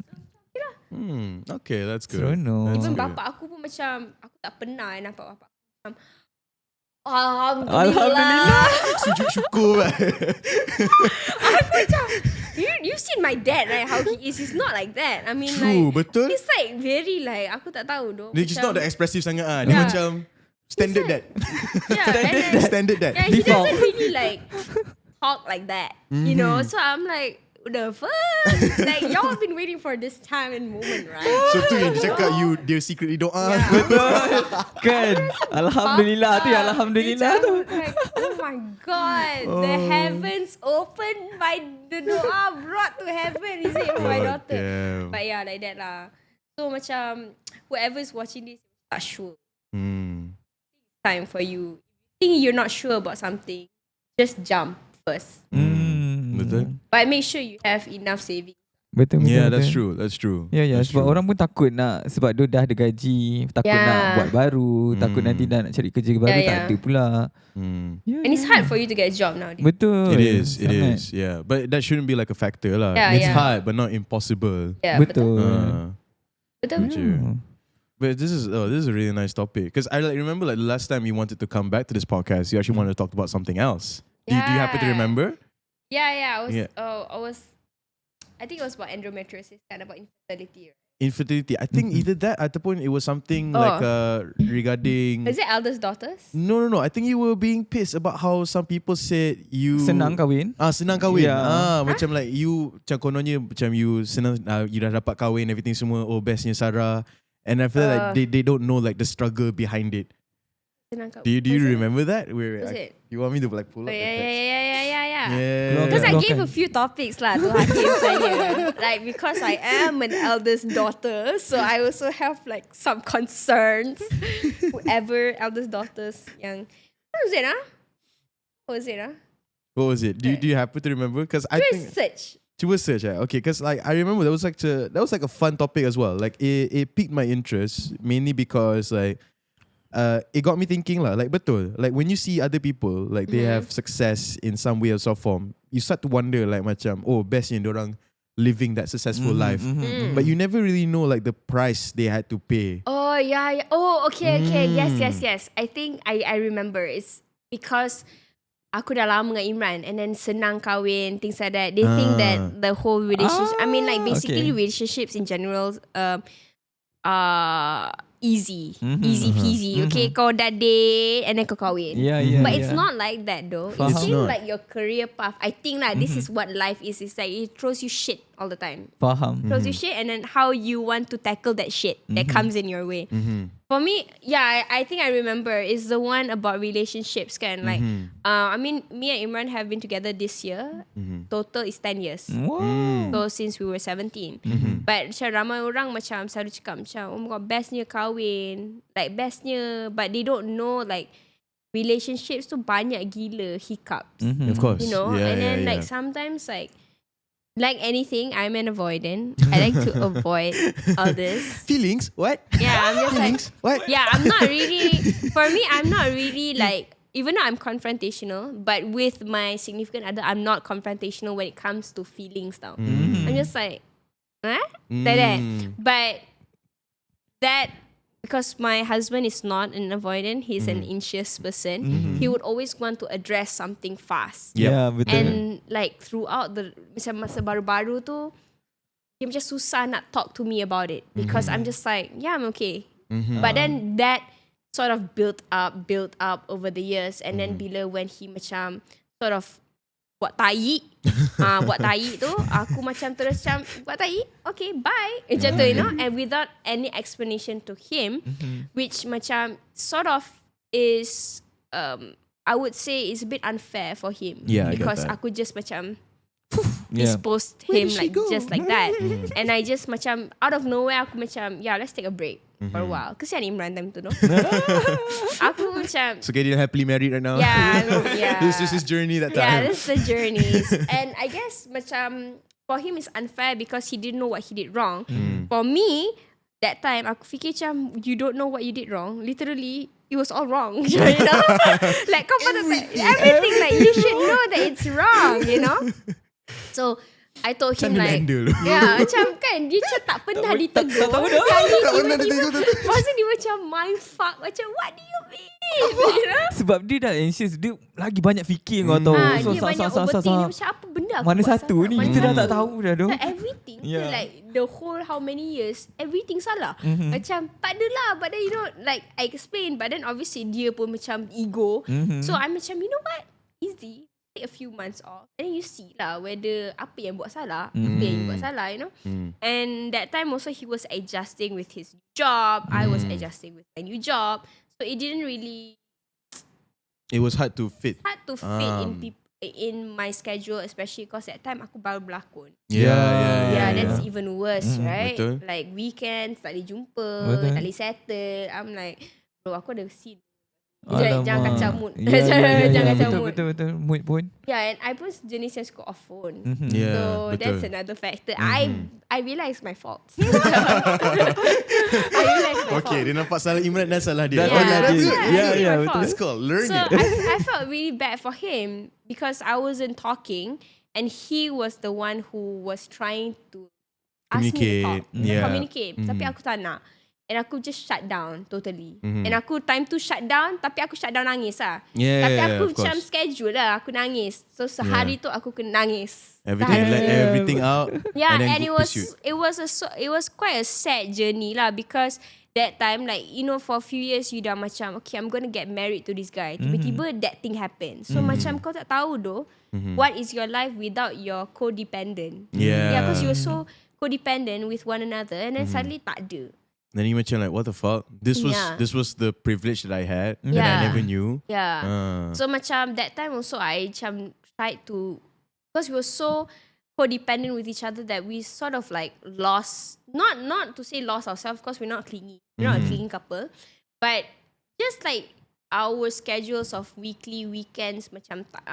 Okay, that's good. So no. That's Even good. bapak aku pun macam aku tak pernah nampak bapak aku macam Alhamdulillah. Sujud syukur. Aku macam you seen my dad, right? How he is. He's not like that. I mean, True, like betul. he's like very like aku tak tahu doh. He's not that expressive sangat ah. Dia Yeah. macam standard dad. Yeah, Standard dad. yeah, he doesn't really like talk like that, you know. So I'm like, what the fuck? Like y'all have been waiting for this time and moment, right? So tu yang dia cakap dia secretly doa. Yeah. Kan? Alhamdulillah tu ya, Alhamdulillah tu. Like, oh my god, the heavens opened by the doa brought to heaven, is it for my daughter? Damn. But yeah, like that lah. So macam whoever is watching this, not sure. Time for you. If you think you're not sure about something, just jump first. Betul. But make sure you have enough savings. Betul. Yeah, that's true. That's true. Ya, That's sebab true. orang pun takut nak, sebab dia dah ada gaji, takut nak buat baru, takut nanti dah nak cari kerja baru, tak ada pula. Ya, And it's hard for you to get a job nowadays. Betul. It is. Sangat. Yeah, but that shouldn't be like a factor lah. Yeah, It's yeah. hard, but not impossible. Yeah, Betul. Betul. True. But this is a really nice topic because I like remember like the last time you wanted to come back to this podcast, you actually wanted to talk about something else. Do you happen to Yeah. remember? Yeah. I think it was about endometriosis, kind of about infertility. Right? Infertility. I think either that ataupun it was something Oh. like regarding. Is it eldest daughters? No. I think you were being pissed about how some people said you Senang kahwin. senang kahwin. Yeah. Macam like you macam kononnya macam you senang you dah dapat kahwin everything semua. Oh, bestnya Sara. And I feel like they don't know like the struggle behind it. Do you remember that? Wait, Was it? you want me to like pull Oh, up the yeah. text? Because I Keluarkan. gave a few topics lah to Hakim saya. Like because I am an eldest daughter, so I also have like some concerns. Whoever eldest daughters yang what was it? What was it? Do you happen to remember? Because I think Search. to search. Okay, because like I remember that was like a fun topic as well. Like it piqued my interest mainly because like it got me thinking lah. Like betul. Like when you see other people like they have success in some way or some form, you start to wonder like macam bestnya dorang living that successful life. But you never really know like the price they had to pay. Oh yeah. Oh okay. Yes. I think I remember. It's because aku dah lama dengan Imran and then senang kahwin, things like that. They think that the whole relationship, I mean like basically relationships in general easy peasy. Okay, kau dah date and then kau kahwin. Yeah. But it's not like that though. Faham. It's It's still not. like your career path. I think like this is what life is. It's like it throws you shit all the time. Faham. Throws you shit and then how you want to tackle that shit that comes in your way. For me, yeah, I think I remember is the one about relationships kan. Like, I mean, me and Imran have been together this year. Total is 10 years. Wow. So since we were 17. But macam ramai orang macam selalu cakap macam, oh my god, bestnya kahwin. Like bestnya. But they don't know like relationships tu banyak gila hiccups. Of course. You know? Yeah, And then like sometimes like anything, I'm an avoidant. I like to avoid all this. Feelings? What? Yeah, I'm just like, What? yeah, I'm not really, for me, I'm not really like, even though I'm confrontational, but with my significant other, I'm not confrontational when it comes to feelings now. I'm just like, like that. But that, because my husband is not an avoidant, he's an anxious person, he would always want to address something fast. Yeah, betul. And like throughout the macam masa baru-baru tu, dia macam susah nak talk to me about it because I'm just like, yeah, I'm okay. But then that sort of built up over the years, and then bila when he macam sort of buat tai tu, aku macam terus macam buat tai, okay, bye. Macam tu, you know, and without any explanation to him, which macam sort of is, I would say is a bit unfair for him. Yeah, I get because that. aku just macam, disposed Where him did she like go? just like that. And I just macam out of nowhere aku macam let's take a break for a while. Kesian Imran time tu, no? Aku macam So they're happily married right now. yeah. This is his journey that Yeah, time. this is the journeys. And I guess macam for him it's unfair because he didn't know what he did wrong. For me, that time aku fikir macam you don't know what you did wrong. Literally, it was all wrong. You know? Like kau patut everything like you should know that it's wrong, you know? So I told him Macam like Lender lu. macam kan dia macam tak pernah ditegur. Sekali Tak pernah tiba-tiba, ditegur. lepas tu dia macam mind fuck. Macam what do you mean? You know? Sebab dia dah anxious, dia lagi banyak fikir kau tahu. Dia banyak overthink. Dia macam apa benda aku Mana buat satu salah? ni Mana kita dah satu? tak tahu dah tu. Like everything like the whole how many years everything salah. Macam tak adalah, but then you know like I explain, but then obviously dia pun macam ego. So I'm macam you know what, easy, take a few months off and then you see lah whether apa yang buat salah, apa yang buat salah, you know. And that time also he was adjusting with his job, I was adjusting with my new job, so it didn't really It was hard to fit. in my schedule, especially because that time aku baru berlakon. Yeah. That's even worse, right? betul. Like weekends tak boleh jumpa, Betul. tak boleh settle. I'm like, bro, aku ada scene. Alamak. Jangan kacau mood. Betul, Jangan kacau mood. betul. Mood pun. Yeah, and I pun jenis yang suka off phone. Yeah, So betul. that's another factor. I realise my faults. I realise my faults. Okay, dia nampak salah Imran dan salah dia. Yeah, That's it. yeah, betul. It's called learn So it. I felt really bad for him because I wasn't talking and he was the one who was trying to ask me to talk. Communicate. Tapi aku tak nak. And aku just shut down totally. And aku time tu shut down, tapi aku shut down nangis lah. Tapi aku of macam course. schedule lah, aku nangis. So sehari tu aku kena nangis. Everything, let everything out. Yeah, and then and go pursue. it was quite a sad journey lah because that time like you know for a few years you dah macam okay I'm gonna get married to this guy. Tiba-tiba that thing happened. So macam kau tak tahu doh what is your life without your codependent. Yeah, because you were so codependent with one another and then suddenly tak ada. Then you mentioned like, what the fuck? This was the privilege that I had that I never knew. Yeah. So macam that time also I macam tried to, because we were so codependent with each other that we sort of like lost, not to say lost ourselves because we're not clingy. We're not a clingy couple. But just like our schedules of weekly, weekends macam tak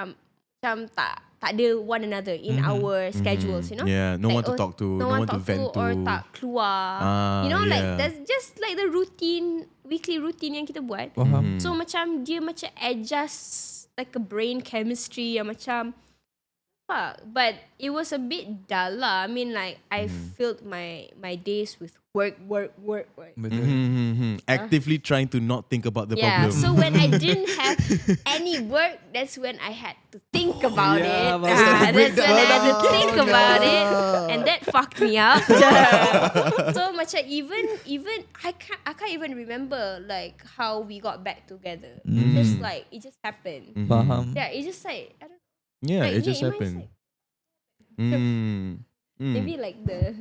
ada one another in our schedules, you know? Yeah, no one like, to talk to, no one to vent to. Or tak keluar. You know, like that's just like the routine, weekly routine yang kita buat. So macam dia macam adjust like a brain chemistry yang macam fuck. But it was a bit dull lah. I mean like I filled my days with work. Actively trying to not think about the Yeah, problem. so when I didn't have any work, that's when I had to think about it. yeah, That's when I had to think about it, and that fucked me up. So macam even I can't even remember like how we got back together. Just like it just happened. Faham. Yeah, it just like I don't know. Yeah, Like, it just in my happened. Maybe like the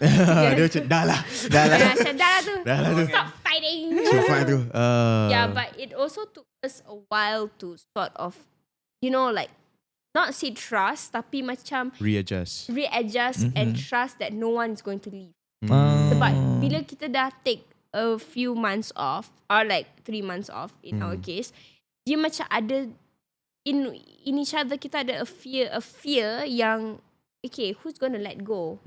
Dia macam dah lah. dah lah tu. Dah lah tu. Stop fighting. Sofa tu. Yeah, but it also took us a while to sort of, you know, like not say trust, tapi macam readjust. and trust that no one is going to leave. Ah. Sebab bila kita dah take a few months off or like 3 months off in our case, dia macam ada in each other kita ada a fear yang okay, who's gonna let go?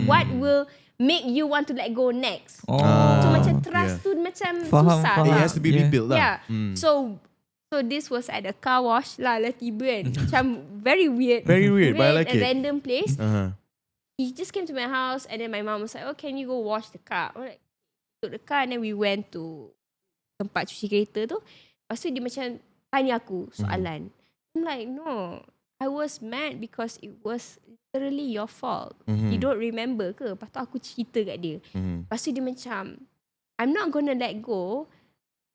What will make you want to let go next? So macam trust tu macam susah. It has to be rebuilt lah. Yeah. So this was at a car wash lah tiba kan. Macam very weird. Very weird, but I like it. A random place. Uh-huh. He just came to my house and then my mom was like, oh, can you go wash the car? I'm like, took the car and then we went to tempat cuci kereta tu. Lepas tu dia macam tanya aku soalan. I'm like, no, I was mad because it was literally your fault. You don't remember ke? Lepas tu aku cerita kat dia. Lepas tu dia macam, I'm not gonna let go,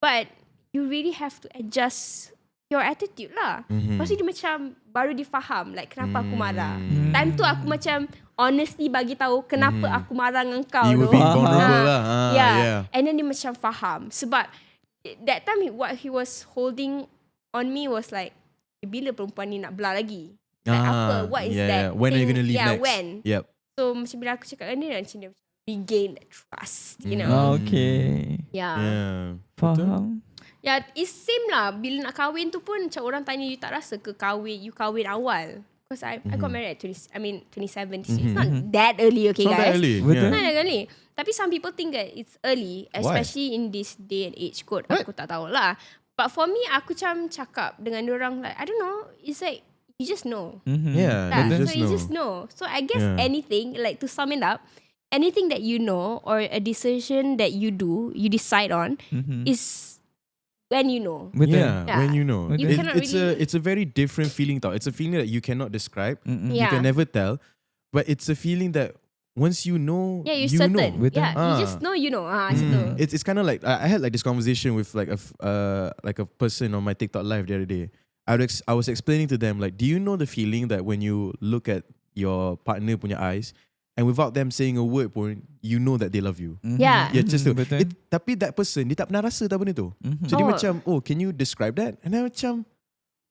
but you really have to adjust your attitude lah. Lepas tu dia macam baru dia faham like kenapa aku marah. Time tu aku macam honestly bagi tahu kenapa aku marah dengan kau. You were being vulnerable lah. Yeah. And then dia macam faham. Sebab that time what he was holding on me was like, bila perempuan ni nak belah lagi? Like apa? What is that? When are you gonna leave Yeah, next? when? Yep. So macam bila aku cakap dengan dia, macam dia regain that trust, you know. Okay. Yeah. Yeah. Faham. Yeah, it's same lah. Bila nak kahwin tu pun macam orang tanya, you tak rasa ke you kahwin awal? Because I got married at 27. It's not that early, okay, It's not that guys? early. Betul. Yeah. Not that early. Tapi some people think that it's early, especially in this day and age kot. Aku tak tahulah. But for me, aku macam cakap dengan orang like, I don't know, it's like, you just know. Yeah. Yeah, You so you just know. So I guess anything, like to sum it up, anything that you know or a decision that you do, you decide on, is when you know. Betul. Yeah, Yeah. when you know. You cannot It's a very different feeling tau. It's a feeling that you cannot describe. You Yeah. can never tell. But it's a feeling that once you know, Yeah, you're you certain. know. Betul. Yeah, you just know, you know. Situ. It's kind of like I had like this conversation with like a person on my TikTok live the other day. I was explaining to them like, do you know the feeling that when you look at your partner punya eyes and without them saying a word pun, you know that they love you. Yeah. Yeah, just Betul. tapi that person dia tak pernah rasa tak benda tu. So dia Oh. macam, can you describe that? And I macam,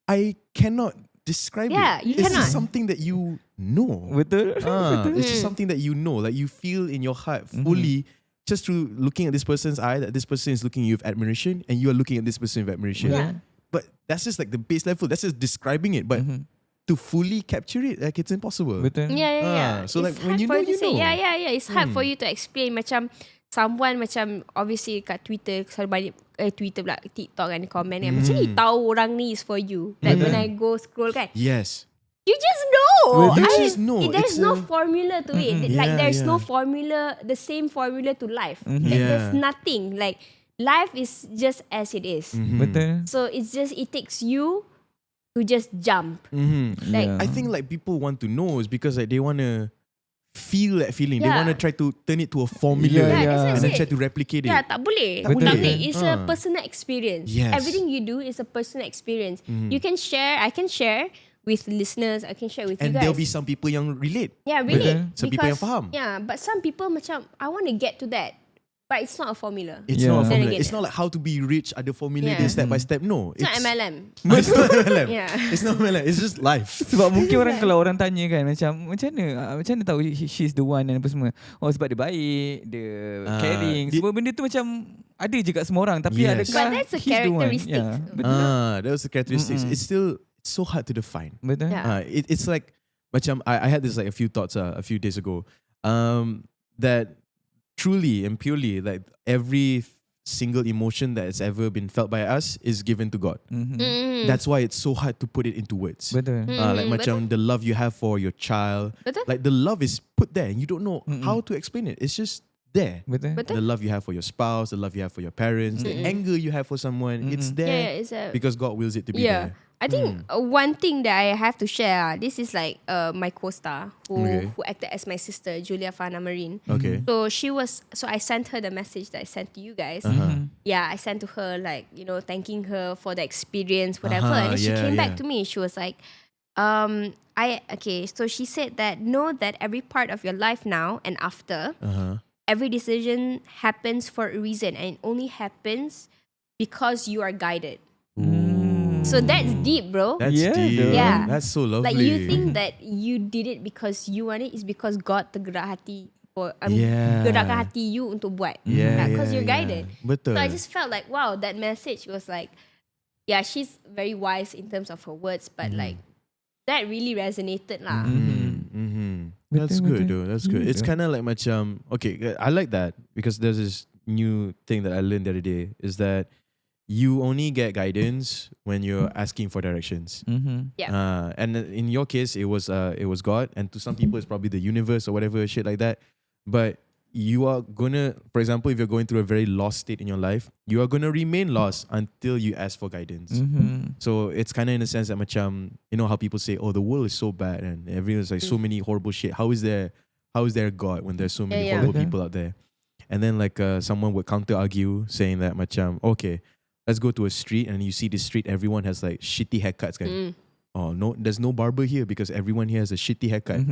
I cannot describe Yeah, it. you It's cannot. just something that you know. Betul. It's just something that you know, like you feel in your heart fully, just through looking at this person's eye, that this person is looking at you with admiration, and you are looking at this person with admiration. Yeah. But that's just like the base level. That's just describing it. But to fully capture it, like it's impossible. Betul. Yeah. So like It's when hard you for know, to you say. know. Yeah. It's hard for you to explain. Macam someone macam obviously kat Twitter selalu banyak Twitter pula TikTok kan komen kan. Macam ni tahu orang ni is for you. Like when I go scroll kan. Yes. You just know. You just know. There's It's no a- formula to it. Yeah, Like there's no yeah. formula, the same formula to life. Like Yeah. there's nothing. Like life is just as it is. Betul. So it's just, it takes you to just jump. Like Yeah. I think like people want to know is because like they want to feel that feeling. They Yeah. want to try to turn it to a formula Yeah, that's what I and then said. try to replicate Yeah, it. tak boleh. Tak Tak boleh. boleh. It's a Ah. personal experience. Yes. Everything you do is a personal experience. You can share, I can share with listeners, I can share with And you guys. there'll be some people yang relate. Yeah, really. Some people yang faham. Yeah, but some people macam, I want to get to that. But it's not a formula. It's Yeah. not a Then formula. again, It's not like how to be rich, ada formula Yeah. dia step by step. No. It's not MLM. It's not MLM. Yeah. It's not MLM. It's just life. Sebab mungkin orang kalau orang tanya kan macam mana tahu she's the one dan apa semua. Oh sebab dia baik, dia caring. Semua benda tu macam ada je kat semua orang tapi Yes. adakah But that's a he's the one? characteristic. Yeah. Betul. That was the characteristics. It's still so hard to define. Betul. Yeah. It's like macam I had this like a few thoughts a few days ago. That truly and purely like every single emotion that has ever been felt by us is given to God. That's why it's so hard to put it into words. Betul. Like macam the love you have for your child, Betul. like the love is put there and you don't know how to explain it. It's just there. Betul. Betul. The love you have for your spouse, the love you have for your parents, the anger you have for someone, it's there Yeah, it's a because God wills it to be there. I think one thing that I have to share, this is like my co-star Okay. who acted as my sister, Julia Fana Marine. Okay. So I sent her the message that I sent to you guys. Yeah, I sent to her like, thanking her for the experience, whatever. And then she came back to me. She was like, so she said that know that every part of your life now and after, every decision happens for a reason and it only happens because you are guided. So that's deep, bro. That's Yeah, deep. though. Yeah. That's so lovely. Like you think that you did it because you want it, is because God tergerak hati for Yeah. gerakkan hati you untuk buat. Yeah, Because you're guided. Betul. So I just felt like, wow, that message was like, yeah, she's very wise in terms of her words, but like that really resonated lah. That's Betul, good betul. though. That's good. It's kind of like macam okay. I like that because there's this new thing that I learned the other day is that you only get guidance when you're asking for directions. Yeah. And in your case, it was God, and to some people, it's probably the universe or whatever shit like that. But you are gonna, for example, if you're going through a very lost state in your life, you are gonna remain lost until you ask for guidance. So it's kind of in a sense that macam, you know how people say, oh, the world is so bad and everyone's like so many horrible shit. How is there God when there's so many Yeah, yeah. horrible Okay. people out there? And then like someone would counter argue saying that macam, okay, let's go to a street and you see this street, everyone has like shitty haircuts. Kan? Oh no, there's no barber here because everyone here has a shitty haircut.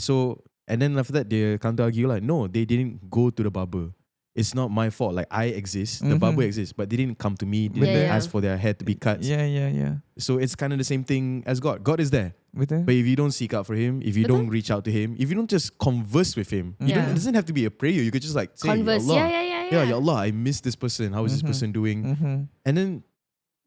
So and then after that they counter argue like, no, they didn't go to the barber. it's not my fault. Like I exist, the barber exists, but they didn't come to me, didn't ask for their hair to be cut. Yeah. So it's kind of the same thing as God. God is there. Betul. But if you don't seek out for him, if you don't reach out to him, if you don't just converse with him, it doesn't have to be a prayer. You could just like say, Converse. Ya Allah, Yeah. Ya Allah, I miss this person. How is this person doing? And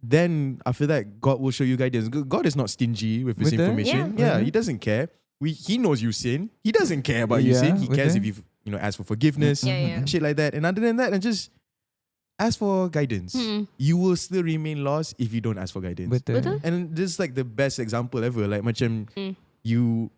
then after that, God will show you guidance. God is not stingy with his information. Yeah, he doesn't care. He knows you sin. He doesn't care about you sin. He cares if you've ask for forgiveness, shit like that. And other than that, and just ask for guidance. You will still remain lost if you don't ask for guidance. Betul. And this is like the best example ever. Like macam you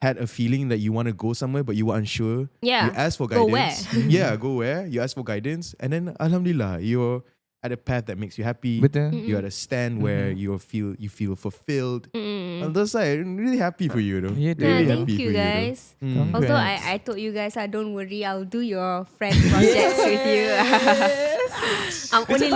had a feeling that you want to go somewhere but you were unsure. Yeah. You ask for Go guidance. where? Go where? You ask for guidance, and then Alhamdulillah, you're at a path that makes you happy. Betul. You're at a stand where you feel fulfilled. And that's like I'm really happy for you, though. Yeah, Really Thank happy you for guys. You, though. Although I told you guys, don't worry, I'll do your friend projects with you. I'm only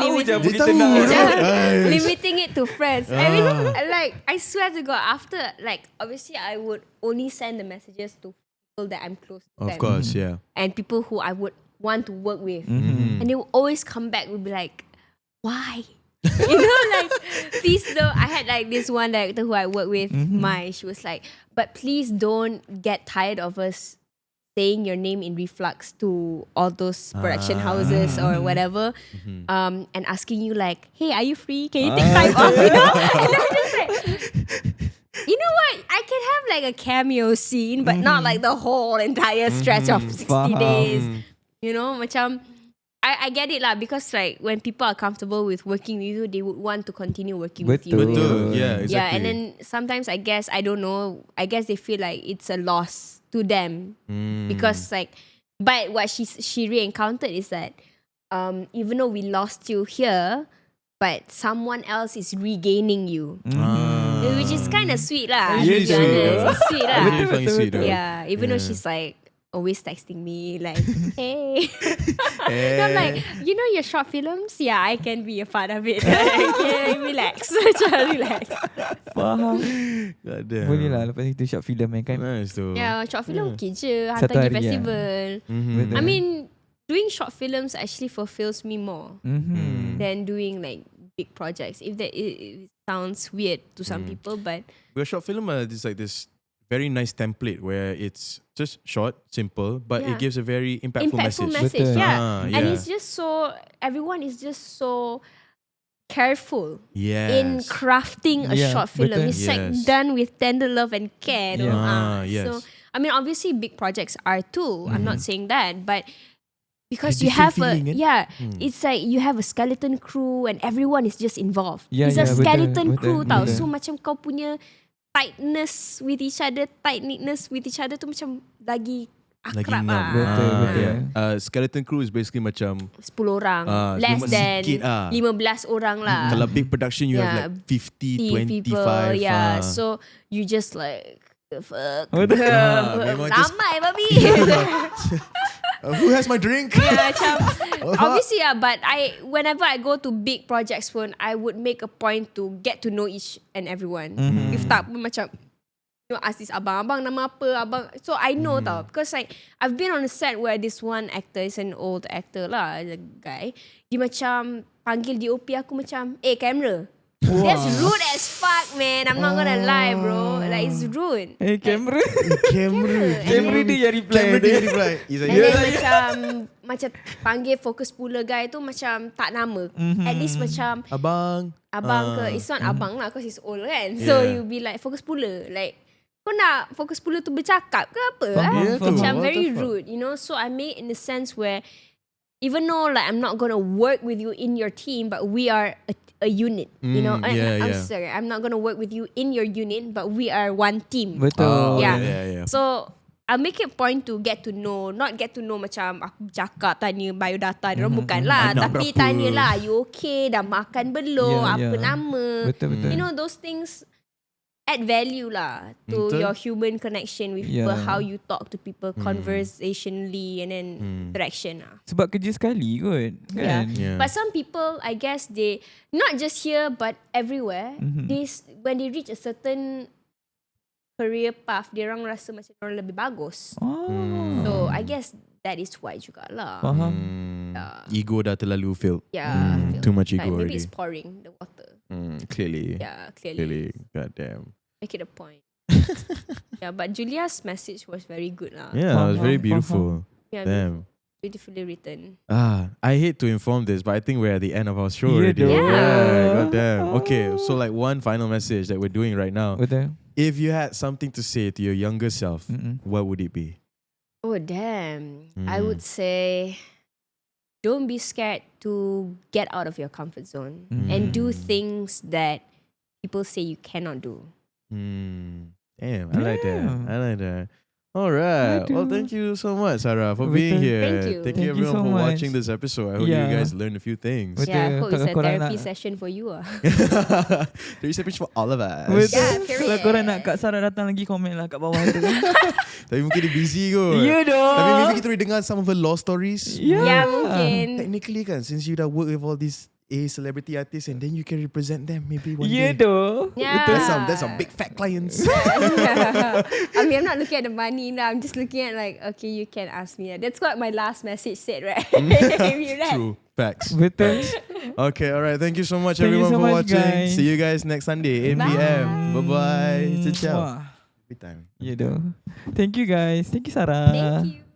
limiting it to friends. I mean, like, I swear to God, after, like, obviously I would only send the messages to people that I'm close to. Of course, yeah. And people who I would want to work with. And they will always come back and be like, why? Like, please don't. I had like this one director who I work with, Mai. She was like, but please don't get tired of us saying your name in reflux to all those production houses or whatever, and asking you like, hey, are you free? Can you take time off? And I'm just like, you know what? I can have like a cameo scene, but not like the whole entire stretch of 60 days. Macam I get it lah, because like when people are comfortable with working with you, they would want to continue working with you. Betul. Yeah, exactly. Yeah, and then sometimes I guess they feel like it's a loss to them because like, but what she re-encountered is that even though we lost you here, but someone else is regaining you, which is kind of sweet lah. Really to be honest. It's sweet lah. Really sweet, though. Yeah, even though she's like always texting me like, hey. And I'm like, your short films? Yeah, I can be a part of it. Okay, relax. Relax. Faham. God damn. Boleh lah lepas itu short film kan. Nice though. Yeah, short film okay je. Satu Hantar pergi hari, festival. Betul. I mean, doing short films actually fulfills me more than doing like big projects. If that it sounds weird to some people, but With a short film, there's like this very nice template where it's just short, simple, but it gives a very impactful message. Betul. Yeah. And it's just so, everyone is just so careful Yes. in crafting a short film. betul. It's like Yes. done with tender love and care. Yes. So, I mean, obviously big projects are too. I'm not saying that, but because A you have different feeling, it's like you have a skeleton crew and everyone is just involved. Yeah, It's a betul, skeleton crew betul, tau. betul. So macam kau punya tightness with each other tu macam lagi akrab ngam. lah. Betul. Skeleton crew is basically macam 10 orang. Less cuma than sikit 15 orang lah. kalau big production you have like 50, 25. people. Yeah. So you just like, the fuck. memang just- Ramai babi. Who has my drink? Yeah, macam obviously but whenever I go to big projects pun, I would make a point to get to know each and everyone. If tak pun macam ask this abang nama apa abang, so I know tau, because like I've been on a set where this one actor is an old actor lah, the guy, dia macam panggil DOP aku macam camera. That's rude as fuck, man. I'm not gonna lie, bro. Like, it's rude. Kamera. Camera dia yang reply. He's And then macam panggil focus puller guy tu macam tak nama. At least macam abang ke. It's not abang lah, because he's old kan. So you be like focus puller. Like, kau nak focus puller tu bercakap ke apa? Macam very rude, So I made in the sense where even though like I'm not gonna work with you in your team, but we are a unit, I'm sorry, I'm not gonna work with you in your unit, but we are one team. Betul. Yeah. So I'll make it point to get to know, not get to know macam aku cakap tanya biodata dia orang, bukan lah, Anak tapi berapa? tanyalah, you okay, dah makan belum, apa nama, Betul. those things add value lah to Betul. your human connection with people, how you talk to people conversationally, and then interaction lah. Sebab kerja sekali kot kan. Yeah. But some people, I guess they, not just here but everywhere, when they reach a certain career path, dia orang rasa macam orang lebih bagus. So I guess that is why jugalah. Faham. Ego dah terlalu filled. Yeah. Too much Like, ego maybe already. it's pouring the water. Clearly. Yeah, clearly. God damn. Make it a point. Yeah, but Julia's message was very good lah. Yeah, it was very Faham. beautiful. Yeah, Damn. beautifully written. I hate to inform this, but I think we're at the end of our show Yeah, already. though. Yeah, goddamn. Okay, so like one final message that we're doing right now. Betul. If you had something to say to your younger self, what would it be? Oh damn. I would say don't be scared to get out of your comfort zone and do things that people say you cannot do. Damn, I like that. All right. Well, thank you so much, Sara, for being here. Thank you. Thank Thank you you everyone so for much. watching this episode. I hope you guys learned a few things. Betul. Yeah, I hope it's a Kalau korang therapy nak- session for you. Three sessions for all of us. Betul. Yeah, period. Kalau korang nak Kak Sara datang lagi, komen lah kat bawah tu. Tapi mungkin dia busy kot. Ya doh. Tapi maybe kita boleh dengar some of her law stories. Yeah, mungkin. Technically kan, since you dah work with all these celebrity artists and then you can represent them maybe one Ya day. doh. Yeah. That's some big fat clients. I mean, I'm not looking at the money now. I'm just looking at like, okay, you can ask me. That's what my last message said, right? You read? True. Facts. Betul. Okay, all right. Thank you so much Thank you everyone so for much, watching. guys. See you guys next Sunday, 8 p.m. Bye-bye. Ciao. Wah. Every time. Ya doh. Thank you guys. Thank you Sarah. Thank you.